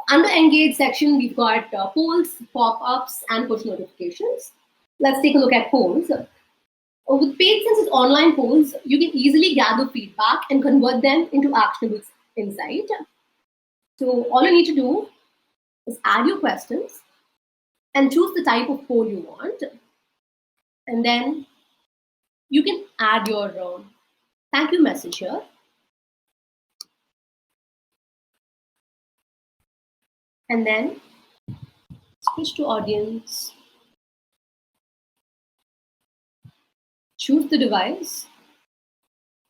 Under engage section, we've got polls, pop-ups, and push notifications. Let's take a look at polls. With PageSense's online polls, you can easily gather feedback and convert them into actionable insight. So all you need to do is add your questions and choose the type of poll you want. And then you can add your thank you message here. And then switch to audience. Choose the device.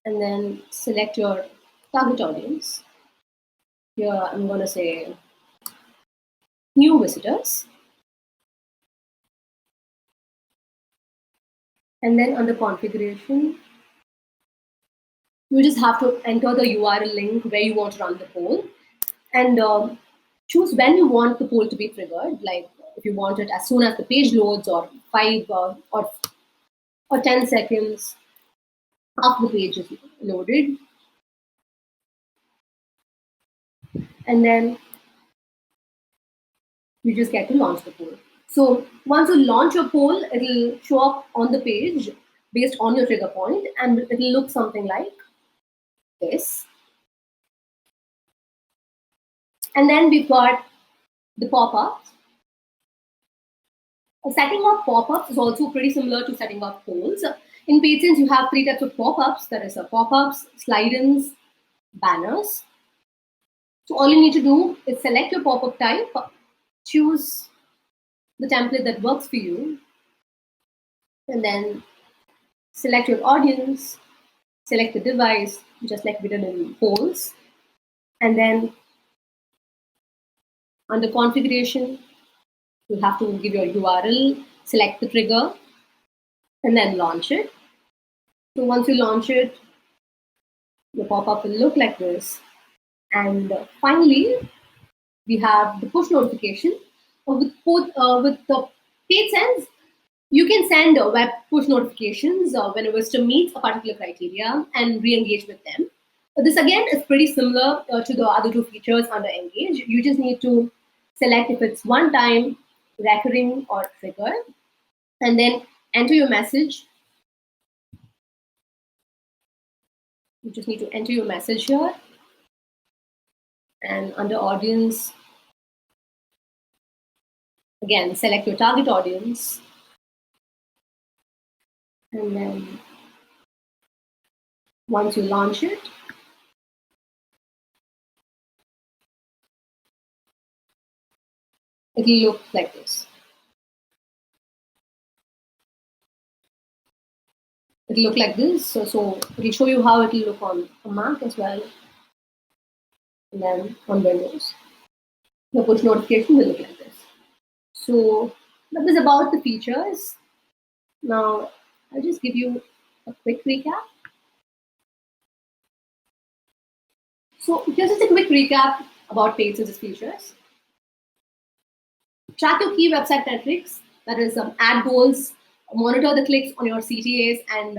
And then select your target audience. Here I'm going to say new visitors. And then under configuration, you just have to enter the URL link where you want to run the poll and choose when you want the poll to be triggered, like if you want it as soon as the page loads or 5 or 10 seconds after the page is loaded. And then you just get to launch the poll. So once you launch your poll, it'll show up on the page based on your trigger point, and it'll look something like this. And then we've got the pop-ups. Setting up pop-ups is also pretty similar to setting up polls. In PageSense, you have 3 types of pop-ups. That is pop-ups, slide-ins, banners. So all you need to do is select your pop-up type, choose the template that works for you, and then select your audience, select the device, just like we did in polls, and then under configuration, you have to give your URL, select the trigger, and then launch it. So once you launch it, the pop-up will look like this. And finally, we have the push notification. With the PageSense, you can send web push notifications when a visitor meets a particular criteria and re-engage with them. This again is pretty similar to the other two features under Engage. You just need to select if it's one time, recurring, or trigger, and then enter your message. You just need to enter your message here. And under audience, again, select your target audience. And then once you launch it, it'll look like this. It'll look like this. So it'll show you how it'll look on a Mac as well. And then on Windows, the push notification will look like this. So that was about the features. Now I'll just give you a quick recap. So here's just a quick recap about PageSense's features. Track your key website metrics, that is ad goals, monitor the clicks on your CTAs, and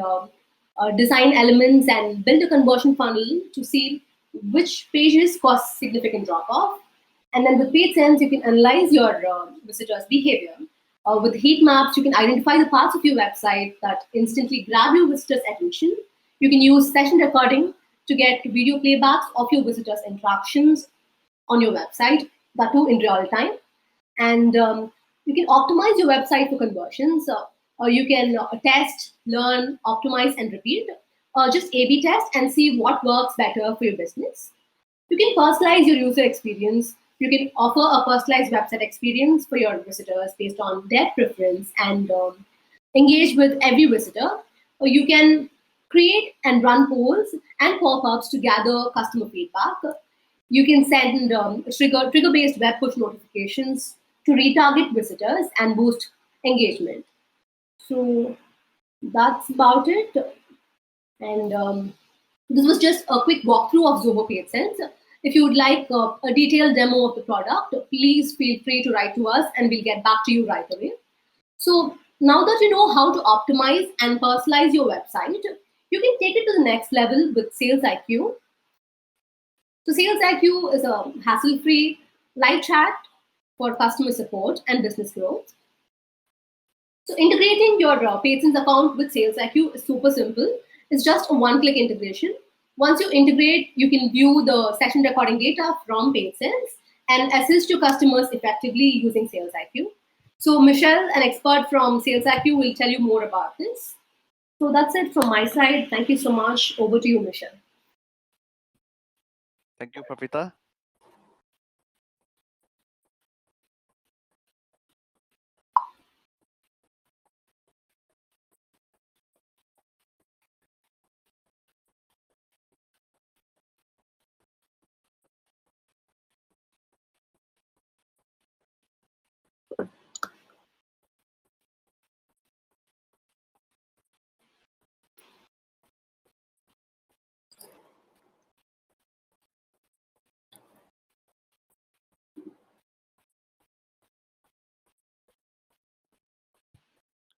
design elements and build a conversion funnel to see which pages cause significant drop-off. And then with PageSense, you can analyze your visitors' behavior. With heat maps, you can identify the parts of your website that instantly grab your visitors' attention. You can use session recording to get video playbacks of your visitors' interactions on your website, that too in real time. And you can optimize your website for conversions. You can test, learn, optimize, and repeat. Just A/B test and see what works better for your business. You can personalize your user experience. You can offer a personalized website experience for your visitors based on their preference and engage with every visitor. Or you can create and run polls and pop-ups to gather customer feedback. You can send trigger-based web push notifications to retarget visitors and boost engagement. So that's about it. And this was just a quick walkthrough of Zoho PageSense. If you would like a detailed demo of the product, please feel free to write to us and we'll get back to you right away. So now that you know how to optimize and personalize your website, you can take it to the next level with SalesIQ. So SalesIQ is a hassle-free live chat for customer support and business growth. So integrating your PageSense account with SalesIQ is super simple. It's just a one-click integration. Once you integrate, you can view the session recording data from PageSense and assist your customers effectively using SalesIQ. So Michelle, an expert from SalesIQ, will tell you more about this. So that's it from my side. Thank you so much. Over to you, Michelle. Thank you, Pravita.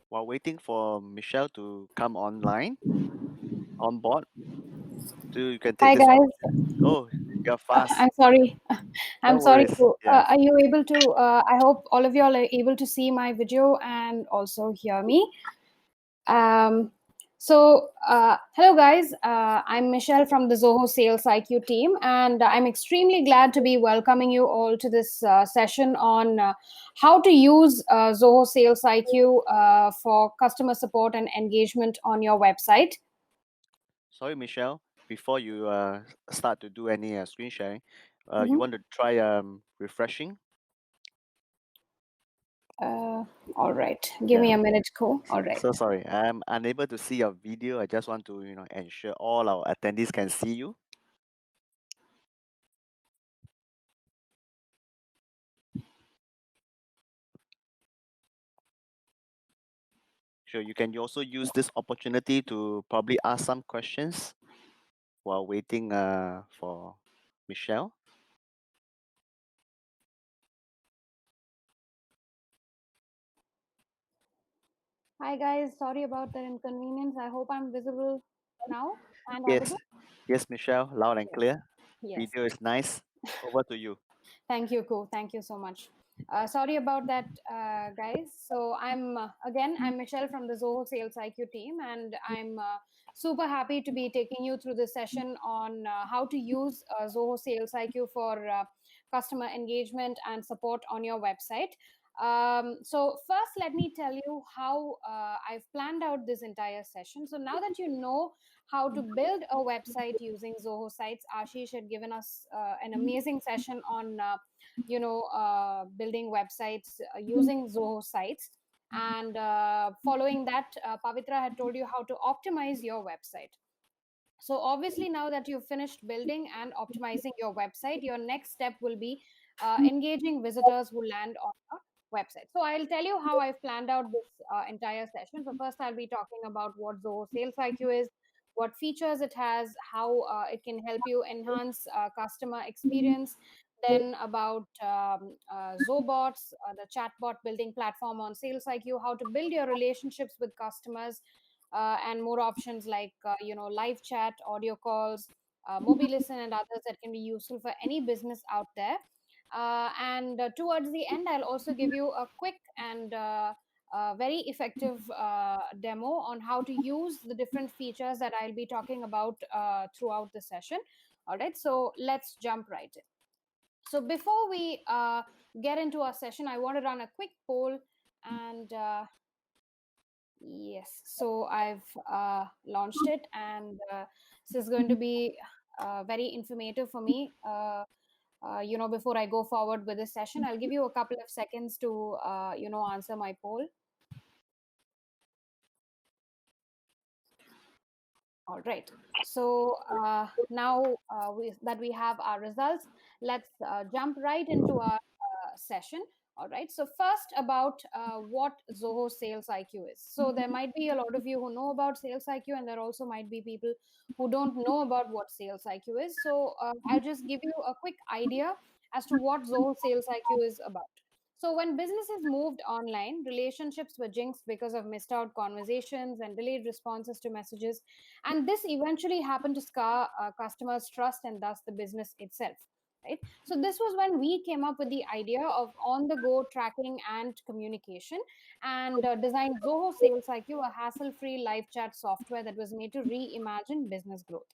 While waiting for Michelle to come on board, you can take Hi this. guys, Oh, you're fast. I'm sorry. I'm No sorry. worries. To, Yeah. are you able to? I hope all of you all are able to see my video and also hear me. Hello guys. I'm Michelle from the Zoho SalesIQ team, and I'm extremely glad to be welcoming you all to this session on how to use Zoho SalesIQ for customer support and engagement on your website. Sorry, Michelle. Before you start to do any screen sharing, you Mhm. want to try refreshing? All right. Give me Yeah. a minute, Ko. All right. So sorry, I'm unable to see your video. I just want to ensure all our attendees can see you. Sure, you can also use this opportunity to probably ask some questions while waiting for Michelle. Hi guys, sorry about the inconvenience. I hope I'm visible now and Yes, audible. Yes, Michelle, loud and Yes. clear. Yes. Video is nice. Over to you. Thank you, Ko. Thank you so much. Sorry about that, guys. So I'm Michelle from the Zoho SalesIQ team, and I'm super happy to be taking you through this session on how to use Zoho SalesIQ for customer engagement and support on your website. So first, let me tell you how I've planned out this entire session. So now that you know how to build a website using Zoho Sites, Ashish had given us an amazing session on building websites using Zoho Sites. And following that, Pavitra had told you how to optimize your website. So obviously, now that you've finished building and optimizing your website, your next step will be engaging visitors who land on your website. So I'll tell you how I've planned out this entire session. So first, I'll be talking about what Zoho Sales IQ is, what features it has, how it can help you enhance customer experience. Then about Zobots, the chatbot building platform on Sales IQ, how to build your relationships with customers, and more options like live chat, audio calls, mobile listen, and others that can be useful for any business out there. And towards the end, I'll also give you a quick and very effective demo on how to use the different features that I'll be talking about throughout the session. All right, so let's jump right in. So before we get into our session, I want to run a quick poll. And yes, so I've launched it, and this is going to be very informative for me. Before I go forward with this session, I'll give you a couple of seconds to answer my poll. All right. So now that we have our results, let's jump right into our session. All right. So first, about what Zoho Sales IQ is. So there might be a lot of you who know about Sales IQ, and there also might be people who don't know about what Sales IQ is. So I'll just give you a quick idea as to what Zoho Sales IQ is about. So when businesses moved online, relationships were jinxed because of missed out conversations and delayed responses to messages, and this eventually happened to scar customers' trust and thus the business itself. Right. So this was when we came up with the idea of on-the-go tracking and communication, and designed Zoho Sales IQ, a hassle-free live chat software that was made to reimagine business growth.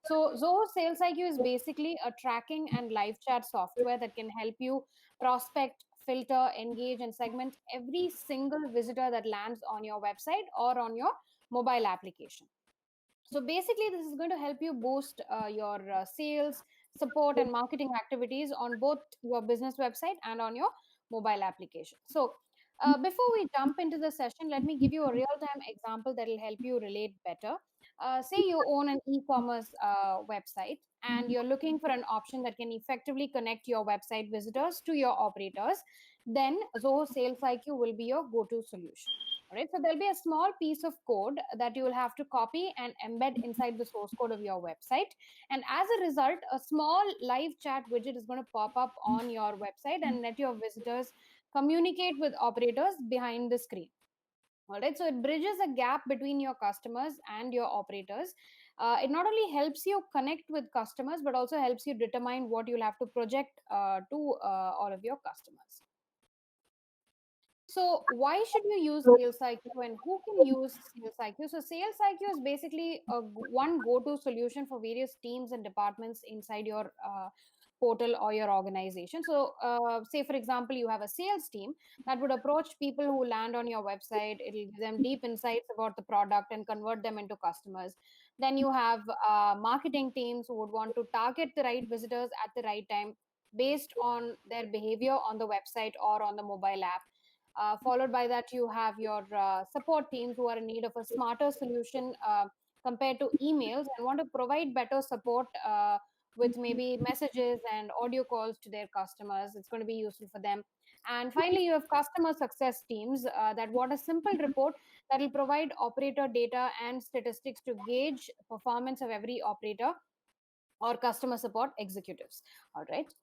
So Zoho Sales IQ is basically a tracking and live chat software that can help you prospect, filter, engage, and segment every single visitor that lands on your website or on your mobile application. So basically, this is going to help you boost your sales, support, and marketing activities on both your business website and on your mobile application. So before we jump into the session, let me give you a real-time example that will help you relate better. Say you own an e-commerce website, and you're looking for an option that can effectively connect your website visitors to your operators. Then Zoho Sales IQ will be your go-to solution. All right, so there'll be a small piece of code that you will have to copy and embed inside the source code of your website. And as a result, a small live chat widget is going to pop up on your website and let your visitors communicate with operators behind the screen. All right, so it bridges a gap between your customers and your operators. It not only helps you connect with customers, but also helps you determine what you'll have to project to all of your customers. So why should you use SalesIQ, and who can use SalesIQ? So SalesIQ is basically one go-to solution for various teams and departments inside your portal or your organization. So say, for example, you have a sales team that would approach people who land on your website. It'll give them deep insights about the product and convert them into customers. Then you have marketing teams who would want to target the right visitors at the right time based on their behavior on the website or on the mobile app. Followed by that, you have your support teams who are in need of a smarter solution compared to emails and want to provide better support with maybe messages and audio calls to their customers. It's going to be useful for them. And finally, you have customer success teams that want a simple report that will provide operator data and statistics to gauge performance of every operator or customer support executives. All right.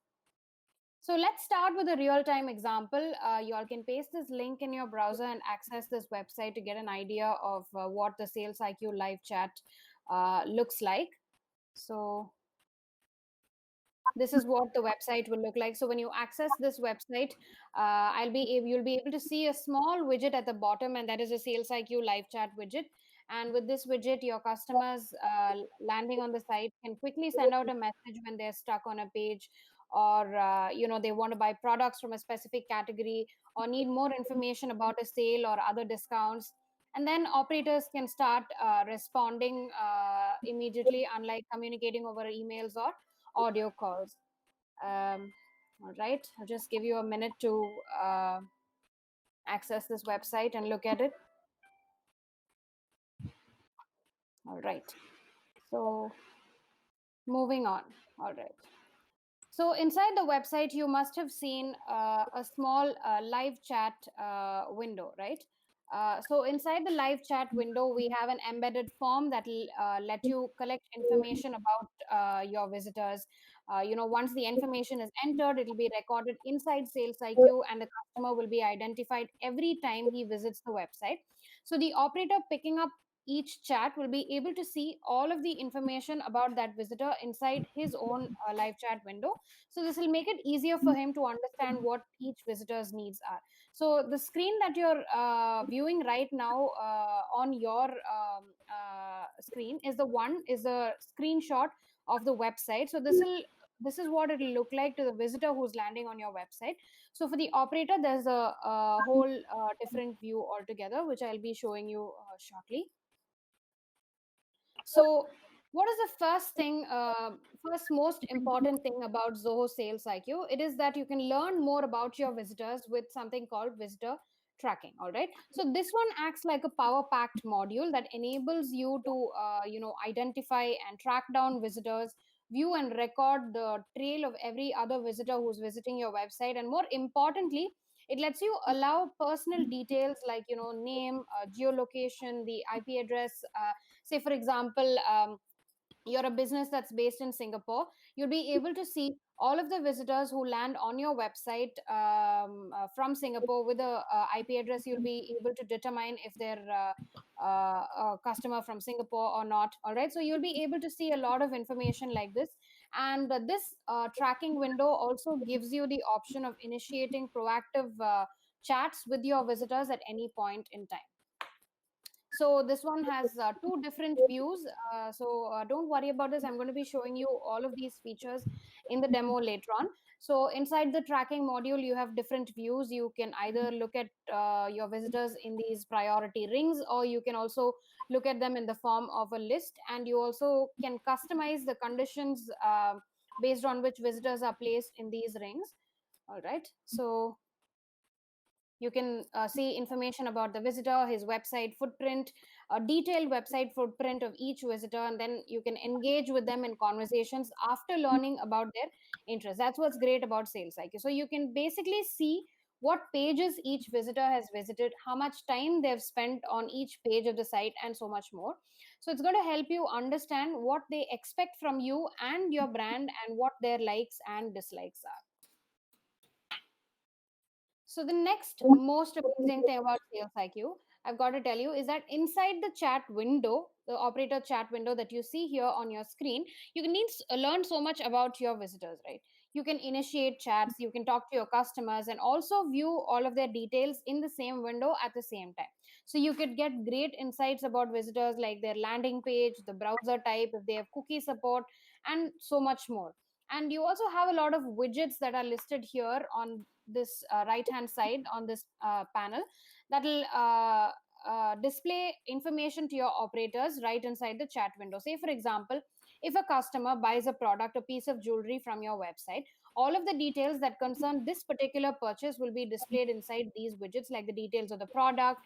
So let's start with a real-time example. You all can paste this link in your browser and access this website to get an idea of what the SalesIQ live chat looks like. So this is what the website will look like. So when you access this website, you'll be able to see a small widget at the bottom, and that is a SalesIQ live chat widget. And with this widget, your customers landing on the site can quickly send out a message when they're stuck on a page, or they want to buy products from a specific category, or need more information about a sale or other discounts. And then operators can start responding immediately, unlike communicating over emails or audio calls. All right, I'll just give you a minute to access this website and look at it. All right, so moving on. All right, so inside the website, you must have seen a small live chat window, right? So inside the live chat window, we have an embedded form that will let you collect information about your visitors. Once the information is entered, it will be recorded inside SalesIQ, and the customer will be identified every time he visits the website. So the operator picking up each chat will be able to see all of the information about that visitor inside his own live chat window. So this will make it easier for him to understand what each visitor's needs are. So the screen that you're viewing right now on your screen is a screenshot of the website. So this is what it'll look like to the visitor who's landing on your website. So for the operator, there's a whole different view altogether, which I'll be showing you shortly. So what is the first most important thing about Zoho SalesIQ? It is that you can learn more about your visitors with something called visitor tracking. All right. So this one acts like a power packed module that enables you to, identify and track down visitors, view and record the trail of every other visitor who's visiting your website. And more importantly, it lets you allow personal details like, name, geolocation, the IP address. Say, for example, you're a business that's based in Singapore, you'll be able to see all of the visitors who land on your website from Singapore with a IP address. You'll be able to determine if they're a customer from Singapore or not. All right, so you'll be able to see a lot of information like this. And this tracking window also gives you the option of initiating proactive chats with your visitors at any point in time. So this one has two different views. So don't worry about this. I'm going to be showing you all of these features in the demo later on. So inside the tracking module, you have different views. You can either look at your visitors in these priority rings, or you can also look at them in the form of a list. And you also can customize the conditions based on which visitors are placed in these rings. All right. So you can see information about the visitor, his website footprint, a detailed website footprint of each visitor, and then you can engage with them in conversations after learning about their interests. That's what's great about SalesIQ. So you can basically see what pages each visitor has visited, how much time they've spent on each page of the site, and so much more. So it's going to help you understand what they expect from you and your brand, and what their likes and dislikes are. So the next most amazing thing about SalesIQ, I've got to tell you, is that inside the chat window, the operator chat window that you see here on your screen, you can learn so much about your visitors, right? You can initiate chats, you can talk to your customers, and also view all of their details in the same window at the same time. So you could get great insights about visitors, like their landing page, the browser type, if they have cookie support, and so much more. And you also have a lot of widgets that are listed here on this right hand side on this panel that will display information to your operators right inside the chat window. Say, for example, if a customer buys a product, a piece of jewelry from your website, all of the details that concern this particular purchase will be displayed inside these widgets, like the details of the product,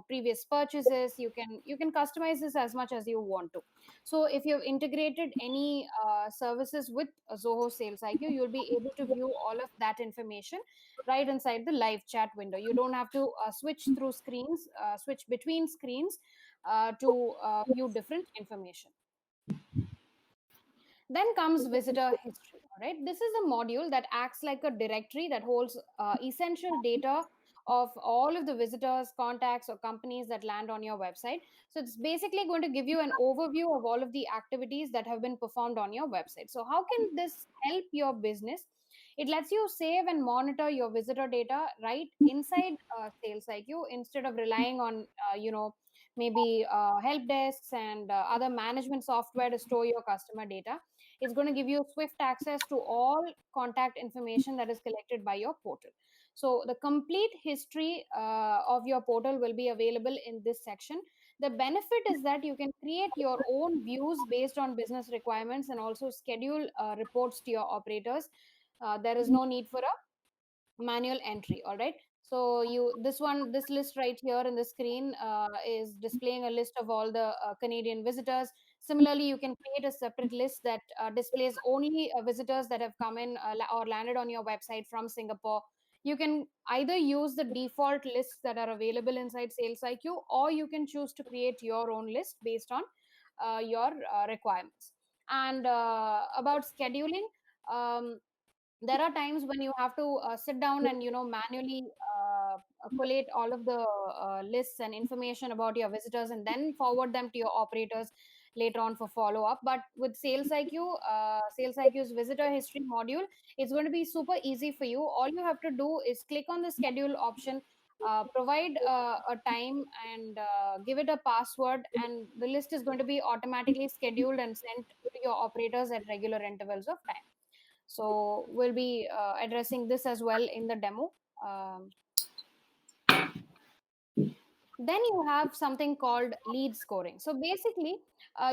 previous purchases. You can customize this as much as you want to. So if you've integrated any services with Zoho SalesIQ, you'll be able to view all of that information right inside the live chat window. You don't have to switch between screens to view different information. Then comes visitor history. All right, this is a module that acts like a directory that holds essential data of all of the visitors, contacts, or companies that land on your website. So it's basically going to give you an overview of all of the activities that have been performed on your website. So how can this help your business? It lets you save and monitor your visitor data right inside SalesIQ, instead of relying on maybe help desks and other management software to store your customer data. It's going to give you swift access to all contact information that is collected by your portal. So the complete history of your portal will be available in this section. The benefit is that you can create your own views based on business requirements and also schedule reports to your operators. There is no need for a manual entry. All right, so this list right here in the screen is displaying a list of all the Canadian visitors. Similarly, you can create a separate list that displays only visitors that have come in or landed on your website from Singapore. You can either use the default lists that are available inside SalesIQ, or you can choose to create your own list based on your requirements. And about scheduling, there are times when you have to sit down and manually collate all of the lists and information about your visitors and then forward them to your operators later on for follow up. But with SalesIQ's visitor history module, it's going to be super easy for you. All you have to do is click on the schedule option, provide a time, and give it a password, and the list is going to be automatically scheduled and sent to your operators at regular intervals of time. So we'll be addressing this as well in the demo. Then you have something called lead scoring. So basically,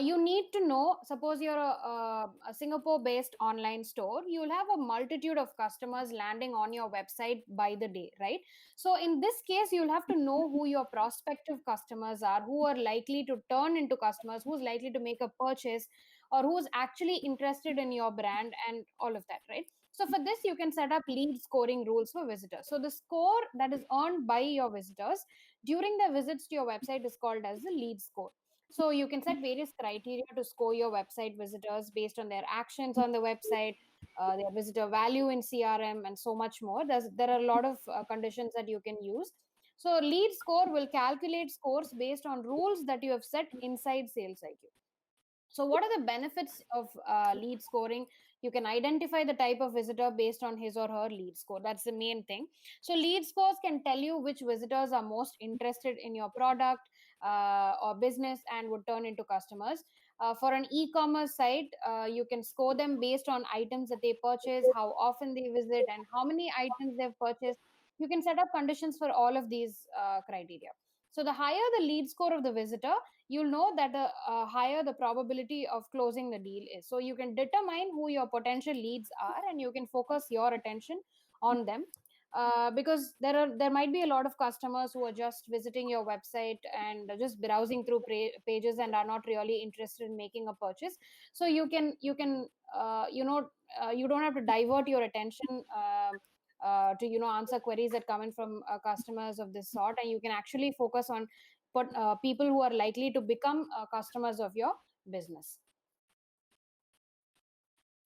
you need to know, suppose you're a Singapore-based online store, you'll have a multitude of customers landing on your website by the day, right? So in this case, you'll have to know who your prospective customers are, who are likely to turn into customers, who's likely to make a purchase, or who's actually interested in your brand, and all of that, right? So for this, you can set up lead scoring rules for visitors. So the score that is earned by your visitors during their visits to your website is called as the lead score. So you can set various criteria to score your website visitors based on their actions on the website, their visitor value in CRM, and so much more. There are a lot of conditions that you can use. So lead score will calculate scores based on rules that you have set inside SalesIQ. So what are the benefits of lead scoring? You can identify the type of visitor based on his or her lead score. That's the main thing. So lead scores can tell you which visitors are most interested in your product or business and would turn into customers. For an e-commerce site, you can score them based on items that they purchase, how often they visit, and how many items they've purchased. You can set up conditions for all of these criteria. So the higher the lead score of the visitor, you'll know that the higher the probability of closing the deal is. So you can determine who your potential leads are, and you can focus your attention on them. Because there might be a lot of customers who are just visiting your website and just browsing through pages and are not really interested in making a purchase. So you don't have to divert your attention to answer queries that come in from customers of this sort, and you can actually focus on people who are likely to become customers of your business.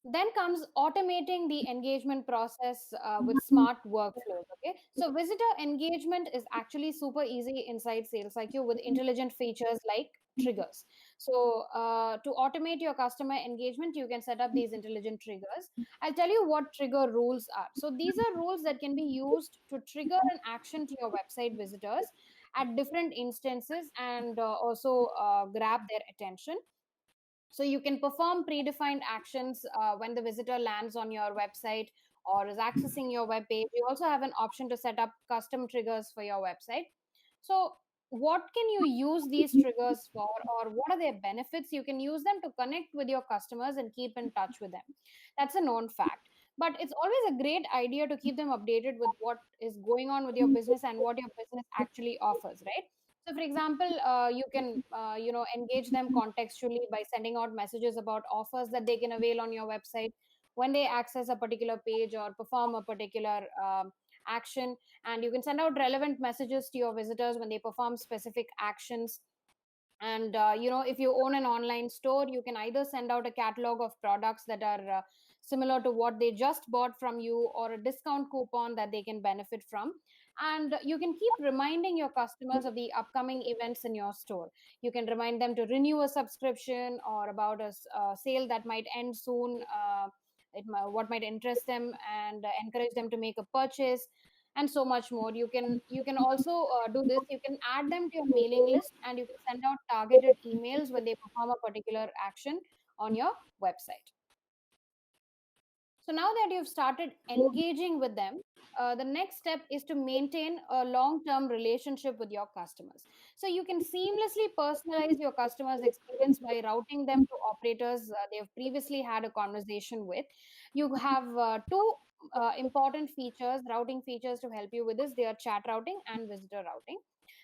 Then comes automating the engagement process with smart workflows. Okay, so visitor engagement is actually super easy inside SalesIQ with intelligent features like triggers. So to automate your customer engagement, you can set up these intelligent triggers. I'll tell you what trigger rules are. So these are rules that can be used to trigger an action to your website visitors at different instances and also grab their attention. So you can perform predefined actions when the visitor lands on your website or is accessing your web page. You also have an option to set up custom triggers for your website. So what can you use these triggers for, or what are their benefits? You can use them to connect with your customers and keep in touch with them. That's a known fact. But it's always a great idea to keep them updated with what is going on with your business and what your business actually offers, right? So, for example, you can engage them contextually by sending out messages about offers that they can avail on your website when they access a particular page or perform a particular action. And you can send out relevant messages to your visitors when they perform specific actions. And if you own an online store, you can either send out a catalog of products that are similar to what they just bought from you, or a discount coupon that they can benefit from. And you can keep reminding your customers of the upcoming events in your store. You can remind them to renew a subscription, or about a sale that might end soon, what might interest them, and encourage them to make a purchase, and so much more. You can also do this. You can add them to your mailing list, and you can send out targeted emails when they perform a particular action on your website. So now that you've started engaging with them, the next step is to maintain a long-term relationship with your customers. So you can seamlessly personalize your customers' experience by routing them to operators they've previously had a conversation with. You have two important features, routing features, to help you with this. They are chat routing and visitor routing.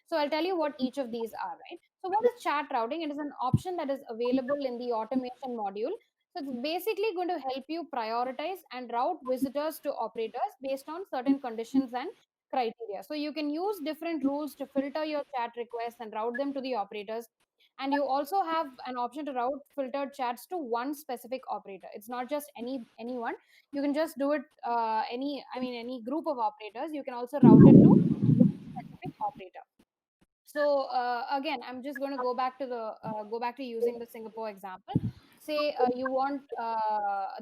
So I'll tell you what each of these are, right? So what is chat routing? It is an option that is available in the automation module. So it's basically going to help you prioritize and route visitors to operators based on certain conditions and criteria. So you can use different rules to filter your chat requests and route them to the operators. And you also have an option to route filtered chats to one specific operator. It's not just anyone. You can just do it any group of operators. You can also route it to one specific operator. So again, I'm just going to go back to using the Singapore example. Say you want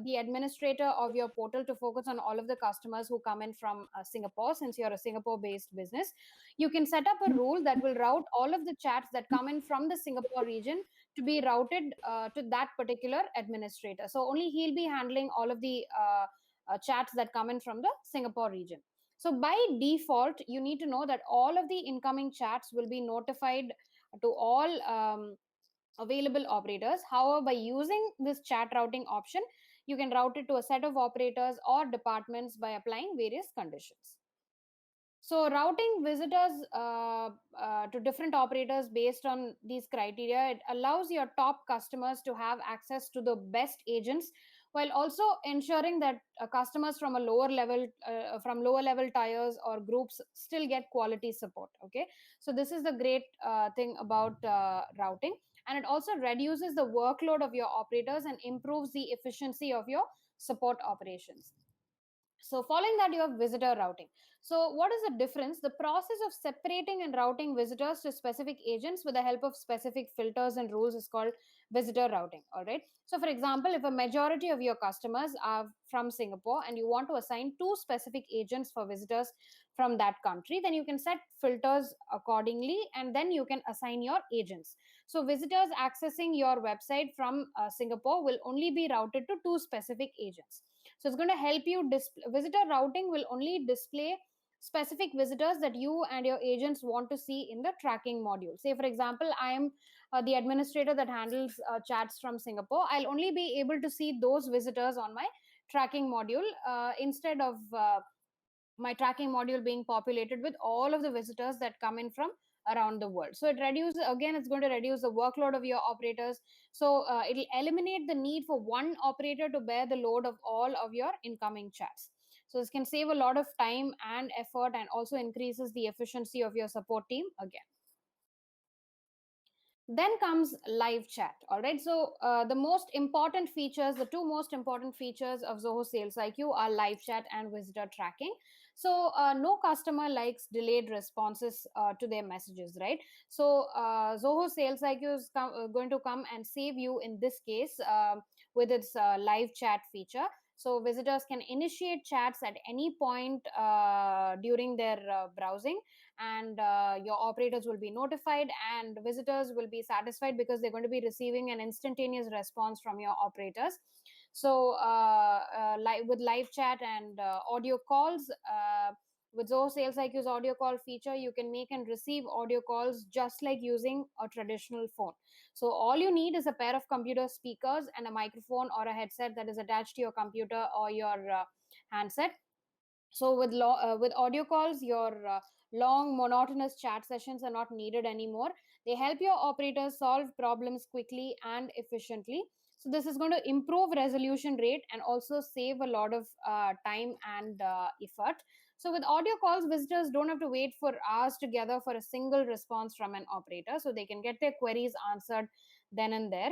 the administrator of your portal to focus on all of the customers who come in from Singapore. Since you're a Singapore based business, you can set up a rule that will route all of the chats that come in from the Singapore region to be routed to that particular administrator. So only he'll be handling all of the chats that come in from the Singapore region. So by default, you need to know that all of the incoming chats will be notified to all available operators. However, by using this chat routing option, you can route it to a set of operators or departments by applying various conditions. So routing visitors to different operators based on these criteria, it allows your top customers to have access to the best agents, while also ensuring that customers from lower level tiers or groups still get quality support. Okay, so this is the great thing about routing, and it also reduces the workload of your operators and improves the efficiency of your support operations. So following that, you have visitor routing. So what is the difference? The process of separating and routing visitors to specific agents with the help of specific filters and rules is called visitor routing. All right. So for example, if a majority of your customers are from Singapore and you want to assign two specific agents for visitors from that country, then you can set filters accordingly, and then you can assign your agents. So visitors accessing your website from Singapore will only be routed to two specific agents. So it's going to help you. Visitor routing will only display specific visitors that you and your agents want to see in the tracking module. Say, for example, I am the administrator that handles chats from Singapore. I'll only be able to see those visitors on my tracking module instead of my tracking module being populated with all of the visitors that come in from around the world. So it reduces, again, it's going to reduce the workload of your operators. So it'll eliminate the need for one operator to bear the load of all of your incoming chats. So this can save a lot of time and effort, and also increases the efficiency of your support team again. Then comes live chat. All right, so the most important features, the two most important features of Zoho SalesIQ are live chat and visitor tracking. So no customer likes delayed responses to their messages, right? So Zoho SalesIQ is going to come and save you in this case with its live chat feature. So visitors can initiate chats at any point during their browsing, and your operators will be notified, and visitors will be satisfied because they're going to be receiving an instantaneous response from your operators. So with live chat and audio calls, with Zoho SalesIQ's audio call feature, you can make and receive audio calls just like using a traditional phone. So all you need is a pair of computer speakers and a microphone or a headset that is attached to your computer or your handset. So with audio calls, your long monotonous chat sessions are not needed anymore. They help your operators solve problems quickly and efficiently. So this is going to improve resolution rate and also save a lot of time and effort. So with audio calls, visitors don't have to wait for hours together for a single response from an operator. So they can get their queries answered then and there.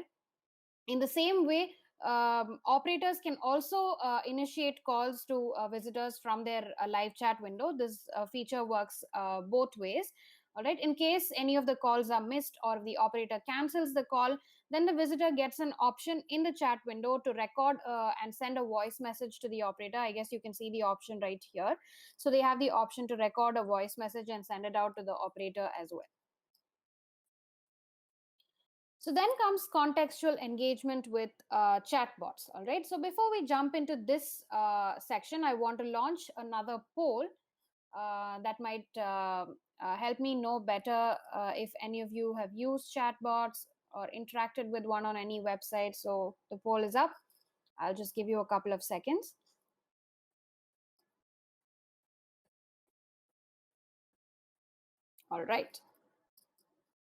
In the same way, Operators can also initiate calls to visitors from their live chat window. This feature works both ways. All right. In case any of the calls are missed or the operator cancels the call, then the visitor gets an option in the chat window to record and send a voice message to the operator. I guess you can see the option right here. So they have the option to record a voice message and send it out to the operator as well. So then comes contextual engagement with chatbots. All right. So before we jump into this section, I want to launch another poll that might help me know better if any of you have used chatbots or interacted with one on any website. So the poll is up. I'll just give you a couple of seconds. All right.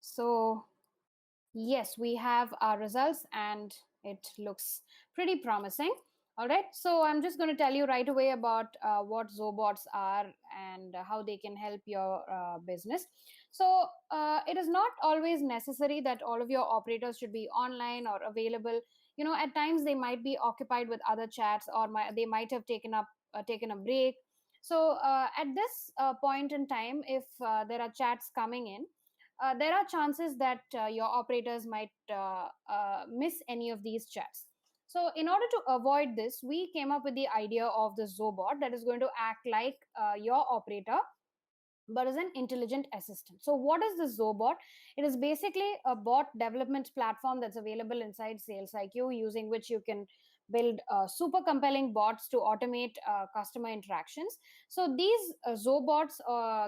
So yes, we have our results and it looks pretty promising. All right, so I'm just going to tell you right away about what Zobots are and how they can help your business. So it is not always necessary that all of your operators should be online or available. You know, at times they might be occupied with other chats, or they might have taken a break. So at this point in time, if there are chats coming in, there are chances that your operators might miss any of these chats. So in order to avoid this, we came up with the idea of the Zobot that is going to act like your operator, but as an intelligent assistant. So what is the Zobot? It is basically a bot development platform that's available inside SalesIQ, using which you can build super compelling bots to automate customer interactions. So these Zobots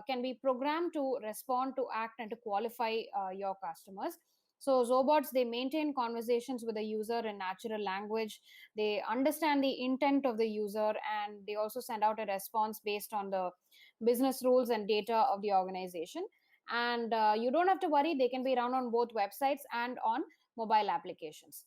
can be programmed to respond, to act, and to qualify your customers. So Zobots, they maintain conversations with the user in natural language. They understand the intent of the user, and they also send out a response based on the business rules and data of the organization. And you don't have to worry, they can be run on both websites and on mobile applications.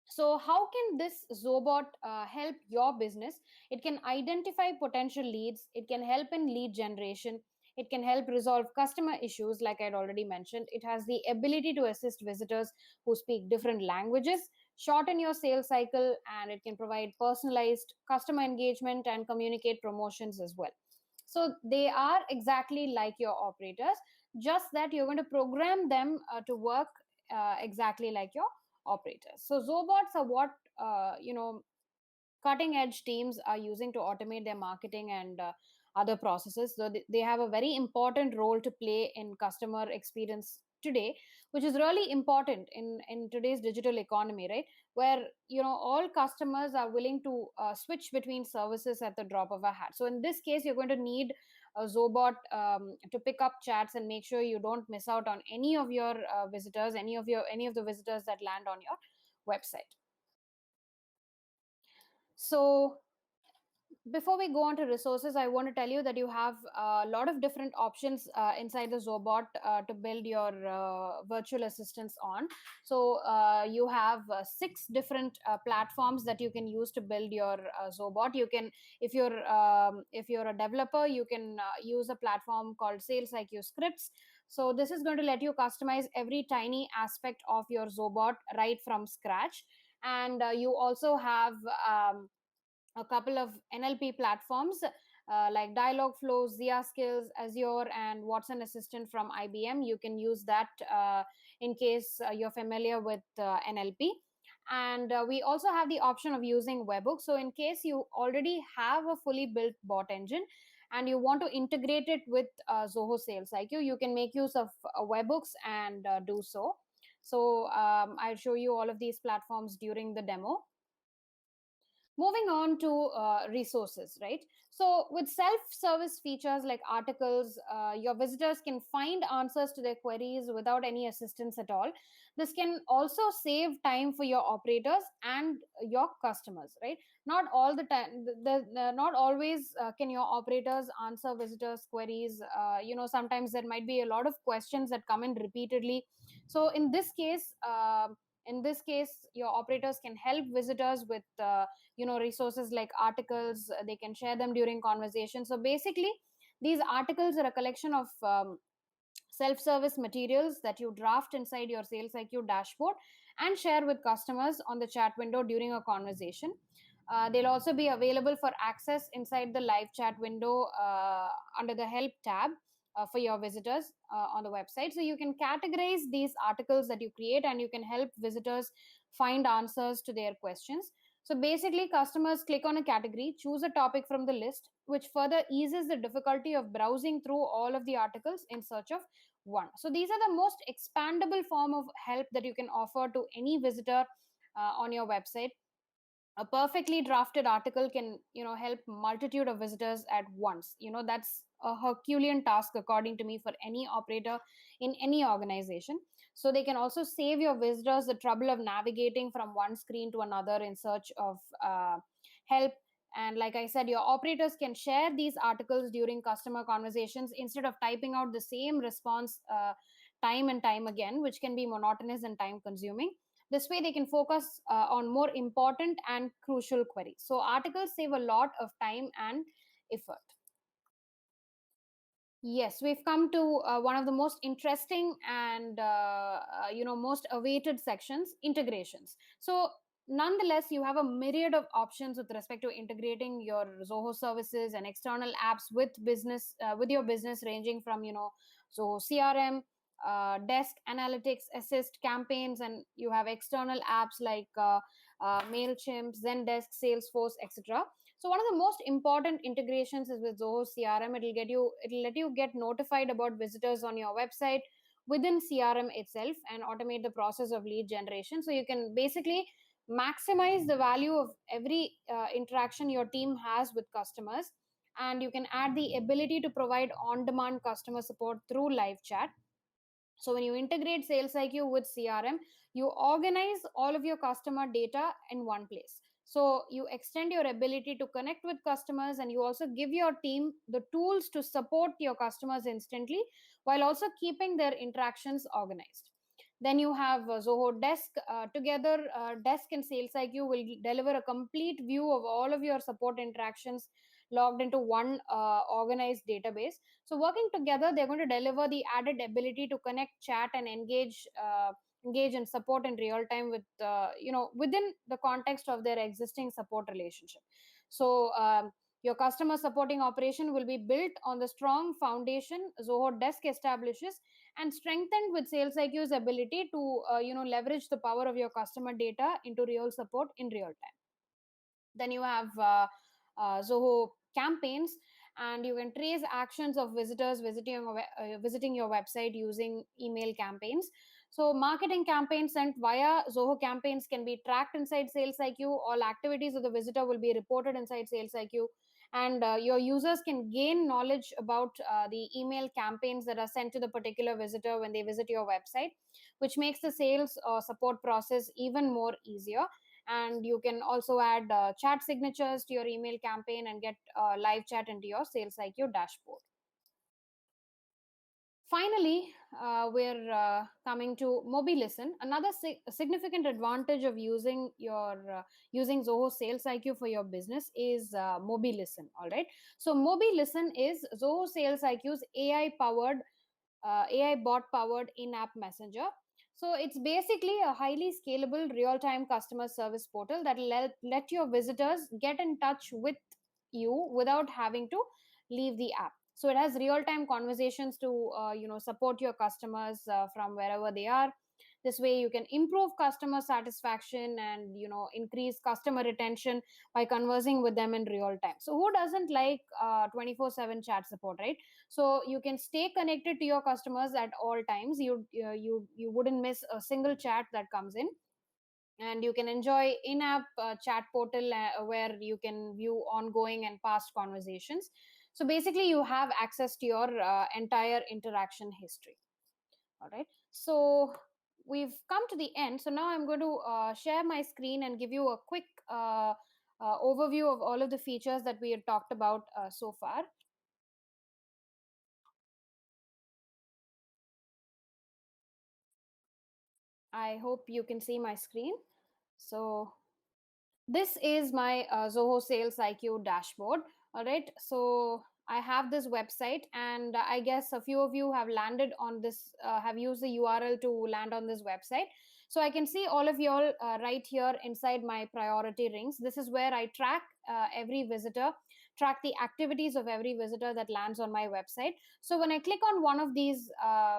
So how can this Zobot help your business? It can identify potential leads. It can help in lead generation. It can help resolve customer issues, like I'd already mentioned. It has the ability to assist visitors who speak different languages, shorten your sales cycle, and it can provide personalized customer engagement and communicate promotions as well. So they are exactly like your operators, just that you're going to program them to work exactly like your operators. So Zobots are what cutting edge teams are using to automate their marketing and other processes. So they have a very important role to play in customer experience today, which is really important in today's digital economy, right? Where all customers are willing to switch between services at the drop of a hat. So in this case, you're going to need a Zobot to pick up chats and make sure you don't miss out on any of your visitors, any of the visitors that land on your website. So before we go on to resources, I want to tell you that you have a lot of different options inside the Zobot to build your virtual assistants on. So you have 6 different platforms that you can use to build your Zobot. You can, if you're a developer, you can use a platform called SalesIQ Scripts. So this is going to let you customize every tiny aspect of your Zobot right from scratch. And you also have a couple of NLP platforms like Dialogflow, Zia Skills, Azure, and Watson Assistant from IBM. You can use that in case you're familiar with NLP. And we also have the option of using webhooks. So in case you already have a fully built bot engine and you want to integrate it with Zoho SalesIQ, you can make use of webhooks and do so. So I'll show you all of these platforms during the demo. Moving on to resources, right? So with self-service features like articles, your visitors can find answers to their queries without any assistance at all. This can also save time for your operators and your customers, right? Not all the time, not always can your operators answer visitors' queries. Sometimes there might be a lot of questions that come in repeatedly. So in this case, your operators can help visitors with resources like articles. They can share them during conversation. So basically, these articles are a collection of self-service materials that you draft inside your SalesIQ dashboard and share with customers on the chat window during a conversation. They'll also be available for access inside the live chat window under the help tab for your visitors on the website. So you can categorize these articles that you create and you can help visitors find answers to their questions. So basically, customers click on a category, choose a topic from the list, which further eases the difficulty of browsing through all of the articles in search of one. So these are the most expandable form of help that you can offer to any visitor on your website. A perfectly drafted article can help multitude of visitors at once. That's a herculean task, according to me, for any operator in any organization. So they can also save your visitors the trouble of navigating from one screen to another in search of help. And like I said, your operators can share these articles during customer conversations instead of typing out the same response time and time again, which can be monotonous and time consuming. This way, they can focus on more important and crucial queries. So articles save a lot of time and effort. Yes, we've come to one of the most interesting and most awaited sections, integrations. So nonetheless, you have a myriad of options with respect to integrating your Zoho services and external apps with your business, ranging from Zoho CRM, desk analytics, assist campaigns, and you have external apps like MailChimp, Zendesk, Salesforce, etc. So one of the most important integrations is with Zoho CRM. It'll let you get notified about visitors on your website within CRM itself and automate the process of lead generation. So you can basically maximize the value of every interaction your team has with customers, and you can add the ability to provide on-demand customer support through live chat. So when you integrate SalesIQ with CRM, you organize all of your customer data in one place. So you extend your ability to connect with customers, and you also give your team the tools to support your customers instantly while also keeping their interactions organized. Then you have Zoho Desk. Together, Desk and SalesIQ will deliver a complete view of all of your support interactions logged into one organized database. So working together, they're going to deliver the added ability to connect, chat, and engage and support in real time with within the context of their existing support relationship. So your customer supporting operation will be built on the strong foundation Zoho Desk establishes and strengthened with SalesIQ's ability to leverage the power of your customer data into real support in real time. Then you have Zoho Campaigns, and you can trace actions of visitors visiting your website using email campaigns. So marketing campaigns sent via Zoho Campaigns can be tracked inside SalesIQ. All activities of the visitor will be reported inside SalesIQ, and your users can gain knowledge about the email campaigns that are sent to the particular visitor when they visit your website, which makes the sales support process even more easier. And you can also add chat signatures to your email campaign and get live chat into your SalesIQ dashboard. Finally, we're coming to MobiListen. Another significant advantage of using Zoho SalesIQ for your business is MobiListen. All right. So MobiListen is Zoho SalesIQ's AI bot powered in-app messenger. So it's basically a highly scalable real-time customer service portal that will let your visitors get in touch with you without having to leave the app. So it has real-time conversations to support your customers from wherever they are. This way you can improve customer satisfaction and increase customer retention by conversing with them in real time. So who doesn't like 24/7 chat support, right? So you can stay connected to your customers at all times. You wouldn't miss a single chat that comes in. And you can enjoy in-app chat portal where you can view ongoing and past conversations. So basically you have access to your entire interaction history. All right, so we've come to the end. So now I'm going to share my screen and give you a quick overview of all of the features that we had talked about so far. I hope you can see my screen. So this is my Zoho SalesIQ dashboard. All right, so I have this website, and I guess a few of you have landed on this, have used the URL to land on this website. So I can see all of y'all right here inside my priority rings. This is where I track every visitor, track the activities of every visitor that lands on my website. So when I click on one of these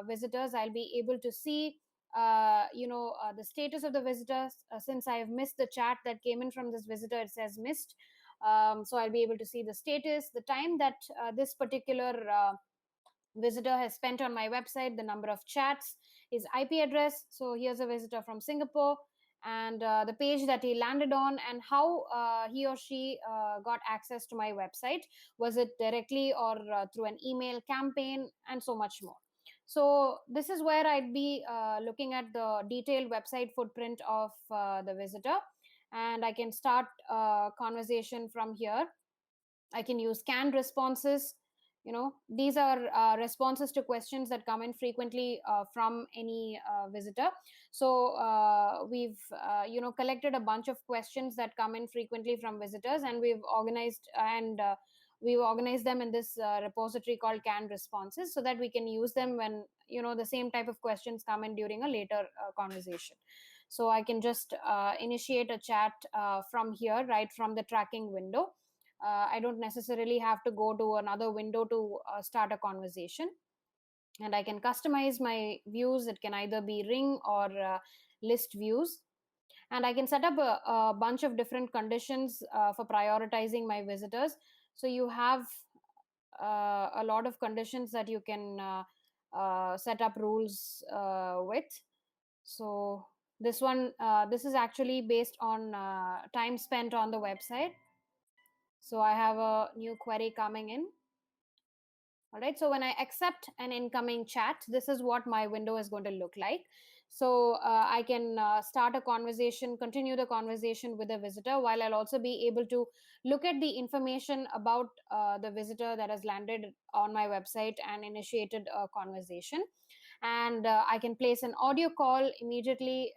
visitors, I'll be able to see the status of the visitors. Since I have missed the chat that came in from this visitor, it says missed. So I'll be able to see the status, the time that this particular visitor has spent on my website, the number of chats, his IP address. So here's a visitor from Singapore, and the page that he landed on, and how he or she got access to my website. Was it directly or through an email campaign, and so much more. So this is where I'd be looking at the detailed website footprint of the visitor, and I can start a conversation from here. I can use canned responses. These are responses to questions that come in frequently from any visitor. So we've collected a bunch of questions that come in frequently from visitors, and we've organized them in this repository called canned responses, so that we can use them when the same type of questions come in during a later conversation. So I can just initiate a chat from here, right from the tracking window. I don't necessarily have to go to another window to start a conversation. And I can customize my views. It can either be ring or list views. And I can set up a bunch of different conditions for prioritizing my visitors. So you have a lot of conditions that you can set up rules with. So this is actually based on time spent on the website. So I have a new query coming in. All right. So when I accept an incoming chat, this is what my window is going to look like. So I can start a conversation, continue the conversation with the visitor, while I'll also be able to look at the information about the visitor that has landed on my website and initiated a conversation. And I can place an audio call immediately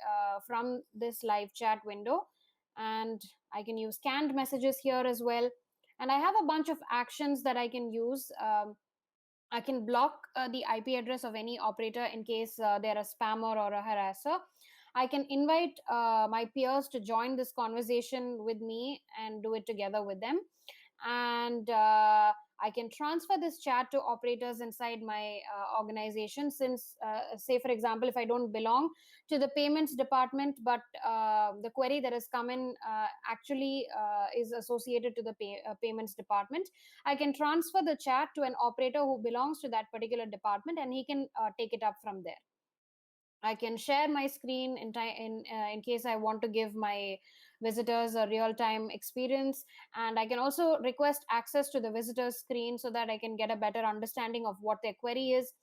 from this live chat window. And I can use canned messages here as well. And I have a bunch of actions that I can use. I can block the IP address of any operator in case they're a spammer or a harasser. I can invite my peers to join this conversation with me and do it together with them. And I can transfer this chat to operators inside my organization. Since, say, for example, if I don't belong to the payments department, but the query that has come in actually is associated to the payments department, I can transfer the chat to an operator who belongs to that particular department, and he can take it up from there. I can share my screen in case I want to give my visitors a real-time experience. And I can also request access to the visitor's screen so that I can get a better understanding of what their query is.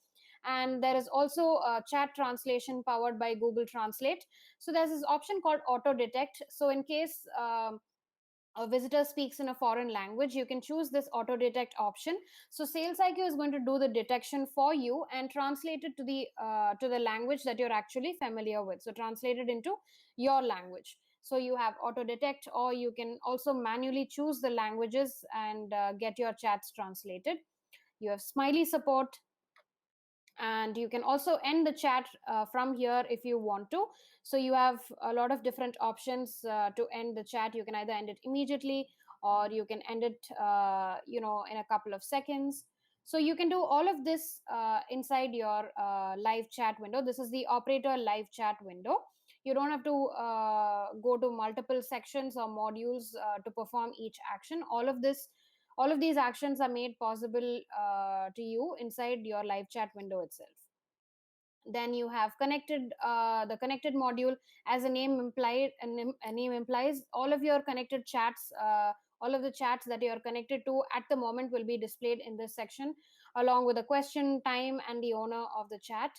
And there is also a chat translation powered by Google Translate. So there's this option called Auto Detect. So in case a visitor speaks in a foreign language, you can choose this auto detect option. So SalesIQ is going to do the detection for you and translate it to the language that you're actually familiar with. So translate it into your language. So you have auto detect, or you can also manually choose the languages and get your chats translated. You have smiley support, and you can also end the chat from here if you want to. So you have a lot of different options to end the chat. You can either end it immediately, or you can end it in a couple of seconds. So you can do all of this inside your live chat window. This is the operator live chat window. You don't have to go to multiple sections or modules to perform each action. All of these actions are made possible to you inside your live chat window itself. Then you have the connected module. As the name implies, all of your connected chats, all of the chats that you are connected to at the moment will be displayed in this section, along with the question, time, and the owner of the chat.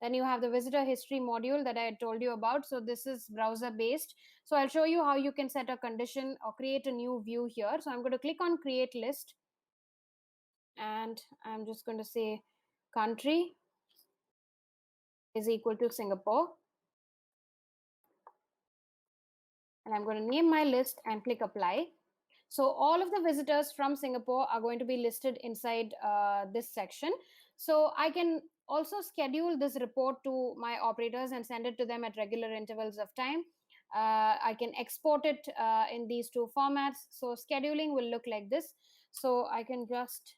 Then you have the visitor history module that I had told you about. So this is browser based. So I'll show you how you can set a condition or create a new view here. So I'm going to click on create list, and I'm just going to say country is equal to Singapore. And I'm going to name my list and click apply. So all of the visitors from Singapore are going to be listed inside this section. So I can also schedule this report to my operators and send it to them at regular intervals of time. I can export it in these two formats. So scheduling will look like this. So I can just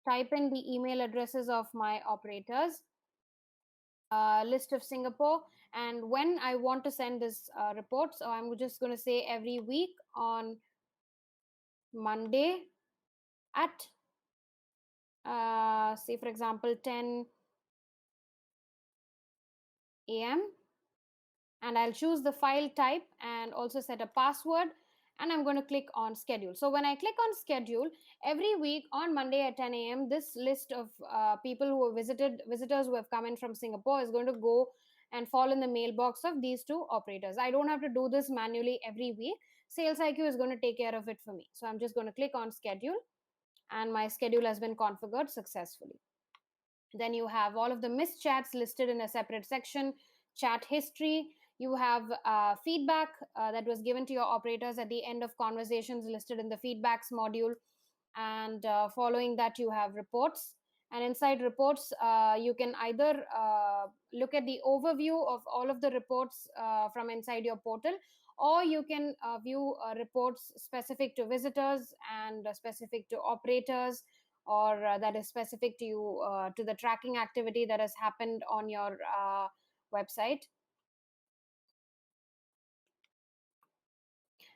type in the email addresses of my operators, list of Singapore, and when I want to send this report. So I'm just going to say every week on Monday at say for example 10 a.m. and I'll choose the file type and also set a password, and I'm going to click on schedule. So when I click on schedule, every week on Monday at 10 a.m. this list of people who have visitors who have come in from Singapore is going to go and fall in the mailbox of these two operators. I don't have to do this manually every week. SalesIQ is going to take care of it for me. So I'm just going to click on schedule, and my schedule has been configured successfully. Then you have all of the missed chats listed in a separate section, chat history. You have feedback that was given to your operators at the end of conversations listed in the feedbacks module. And following that, you have reports. And inside reports, you can either look at the overview of all of the reports from inside your portal, or you can view reports specific to visitors and specific to operators, or that is specific to you, to the tracking activity that has happened on your website.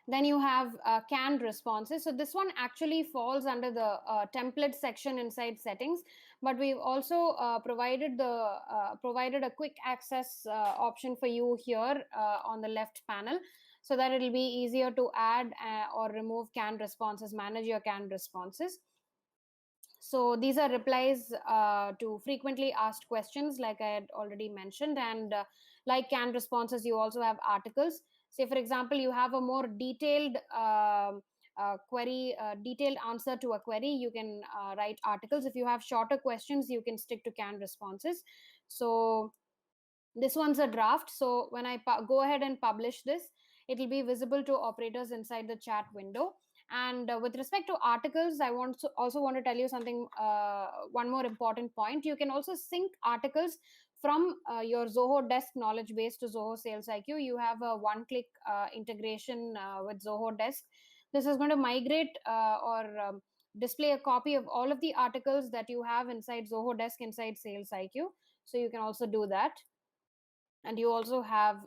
Then you have canned responses. So this one actually falls under the template section inside settings, but we've also provided a quick access option for you here on the left panel, so that it'll be easier to add or remove canned responses, manage your canned responses. So these are replies to frequently asked questions, like I had already mentioned. And like canned responses, you also have articles. Say, for example, you have a more detailed query, detailed answer to a query, you can write articles. If you have shorter questions, you can stick to canned responses. So this one's a draft. So when I go ahead and publish this, it will be visible to operators inside the chat window. And with respect to articles, I also want to tell you something, one more important point. You can also sync articles from your Zoho Desk knowledge base to Zoho SalesIQ. You have a one-click integration with Zoho Desk. This is going to migrate or display a copy of all of the articles that you have inside Zoho Desk inside SalesIQ. So you can also do that. And you also have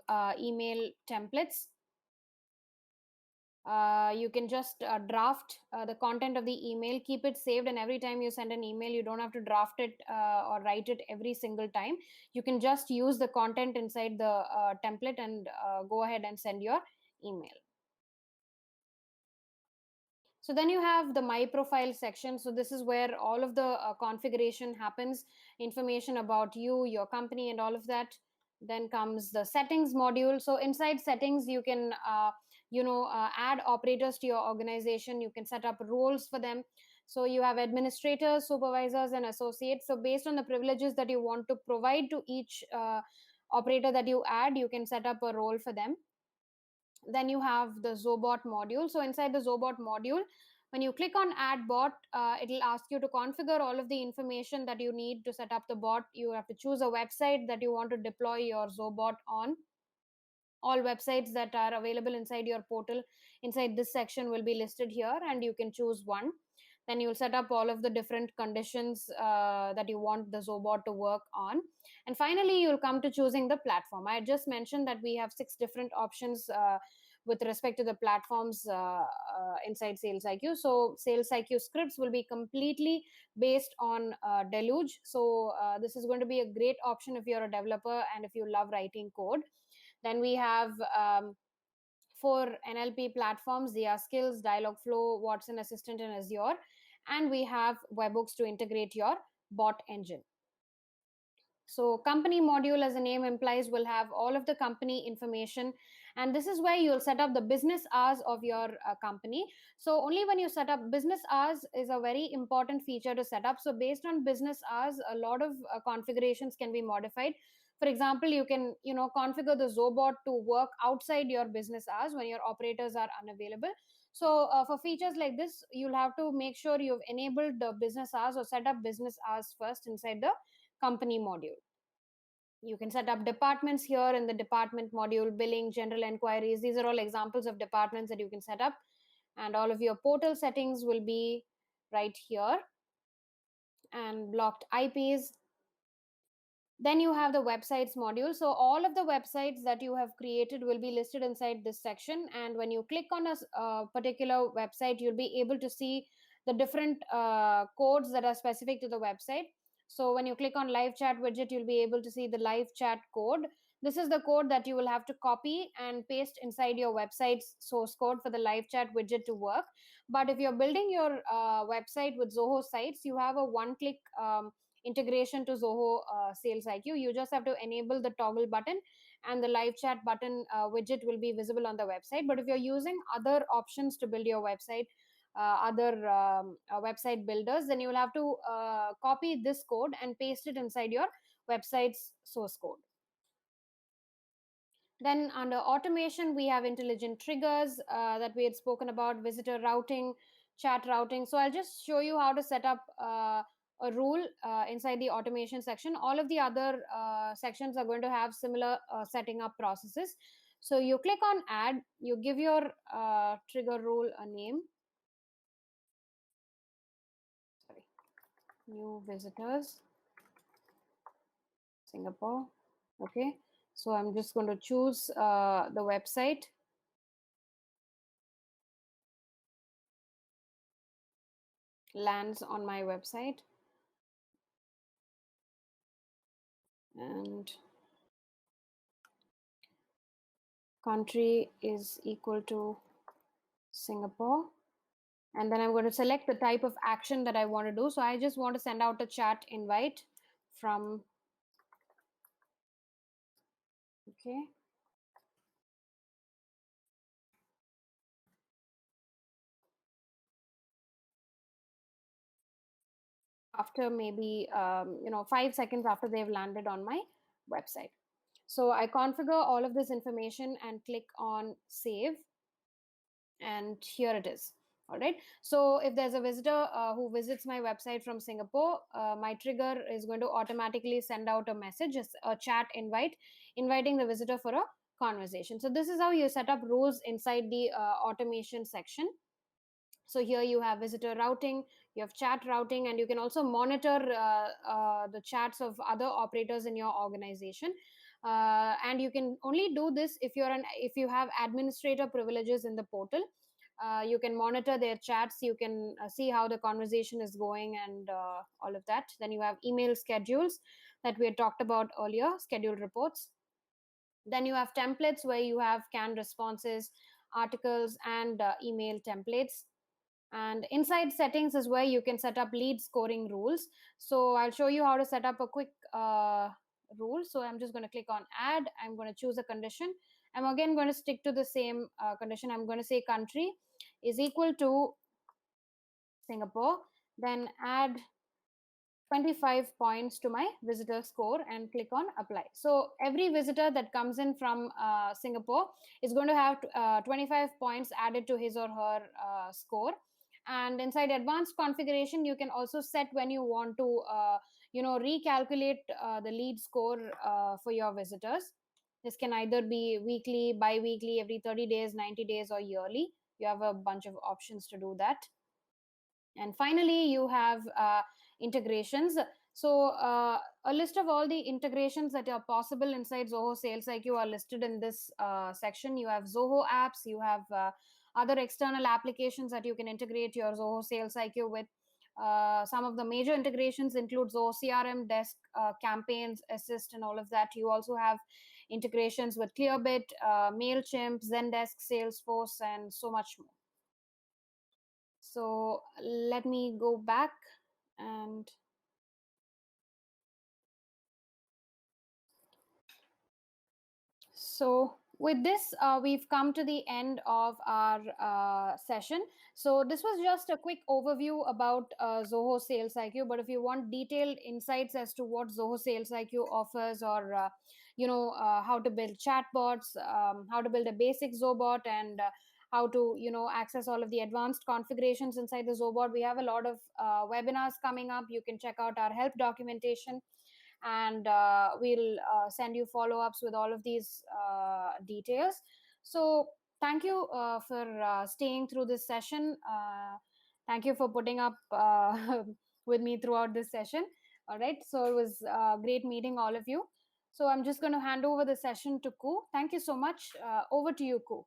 email templates. You can just draft the content of the email, keep it saved, and every time you send an email, you don't have to draft it or write it every single time. You can just use the content inside the template and go ahead and send your email. So then you have the My Profile section. So this is where all of the configuration happens, information about you, your company, and all of that. Then comes the settings module. So inside settings, you can add operators to your organization. You can set up roles for them. So you have administrators, supervisors, and associates. So based on the privileges that you want to provide to each operator that you add, you can set up a role for them. Then you have the Zobot module. So inside the Zobot module, when you click on add bot, it'll ask you to configure all of the information that you need to set up the bot. You have to choose a website that you want to deploy your Zobot on. All websites that are available inside your portal inside this section will be listed here, and you can choose one. Then you'll set up all of the different conditions that you want the Zobot to work on. And finally, you'll come to choosing the platform. I just mentioned that we have 6 different options with respect to the platforms inside SalesIQ. So SalesIQ scripts will be completely based on Deluge. So this is going to be a great option if you're a developer and if you love writing code. Then we have 4 NLP platforms, ZR Skills, Dialogflow, Watson Assistant, and Azure. And we have webhooks to integrate your bot engine. So company module, as the name implies, will have all of the company information. And this is where you'll set up the business hours of your company. So only when you set up business hours is a very important feature to set up. So based on business hours, a lot of configurations can be modified. For example, you can configure the Zobot to work outside your business hours when your operators are unavailable. So for features like this, you'll have to make sure you've enabled the business hours or set up business hours first inside the company module. You can set up departments here in the department module, billing, general inquiries. These are all examples of departments that you can set up. And all of your portal settings will be right here. And blocked IPs. Then you have the websites module. So all of the websites that you have created will be listed inside this section. And when you click on a particular website, you'll be able to see the different codes that are specific to the website. So when you click on live chat widget, you'll be able to see the live chat code. This is the code that you will have to copy and paste inside your website's source code for the live chat widget to work. But if you're building your website with Zoho Sites, you have a one-click integration to Zoho SalesIQ. You just have to enable the toggle button and the live chat button widget will be visible on the website. But if you're using other options to build your website, other website builders, then you will have to copy this code and paste it inside your website's source code. Then under automation, we have intelligent triggers that we had spoken about, visitor routing, chat routing. So I'll just show you how to set up a rule inside the automation section. All of the other sections are going to have similar setting up processes. So you click on add, you give your trigger rule a name. Sorry, new visitors, Singapore. Okay, so I'm just going to choose the website. Lands on my website. And country is equal to Singapore. And then I'm going to select the type of action that I want to do. So I just want to send out a chat invite from, okay. After maybe, 5 seconds after they've landed on my website. So I configure all of this information and click on save. And here it is. All right. So if there's a visitor who visits my website from Singapore, my trigger is going to automatically send out a message, a chat invite, inviting the visitor for a conversation. So this is how you set up rules inside the automation section. So here you have visitor routing, you have chat routing, and you can also monitor the chats of other operators in your organization. And you can only do this if you have administrator privileges in the portal. You can monitor their chats, you can see how the conversation is going and all of that. Then you have email schedules that we had talked about earlier, scheduled reports. Then you have templates where you have canned responses, articles, and email templates. And inside settings is where you can set up lead scoring rules. So I'll show you how to set up a quick rule. So I'm just going to click on add. I'm going to choose a condition. I'm again going to stick to the same condition. I'm going to say country is equal to Singapore. Then add 25 points to my visitor score and click on apply. So every visitor that comes in from Singapore is going to have 25 points added to his or her score. And inside advanced configuration, you can also set when you want to recalculate the lead score for your visitors. This can either be weekly, bi-weekly, every 30 days, 90 days, or yearly. You have a bunch of options to do that. And finally, you have integrations. So a list of all the integrations that are possible inside Zoho SalesIQ are listed in this section. You have Zoho apps, you have other external applications that you can integrate your Zoho SalesIQ with. Some of the major integrations include Zoho CRM, Desk, Campaigns, Assist, and all of that. You also have integrations with Clearbit, MailChimp, Zendesk, Salesforce, and so much more. So let me go back and so with this, we've come to the end of our session. So this was just a quick overview about Zoho SalesIQ. But if you want detailed insights as to what Zoho SalesIQ offers, or how to build chatbots, how to build a basic Zobot, and how to access all of the advanced configurations inside the Zobot. We have a lot of webinars coming up. You can check out our help documentation, and we'll send you follow-ups with all of these details. So thank you for staying through this session. Thank you for putting up with me throughout this session. All right, so it was great meeting all of you. So I'm just going to hand over the session to Ku. Thank you so much. Over to you, Ku.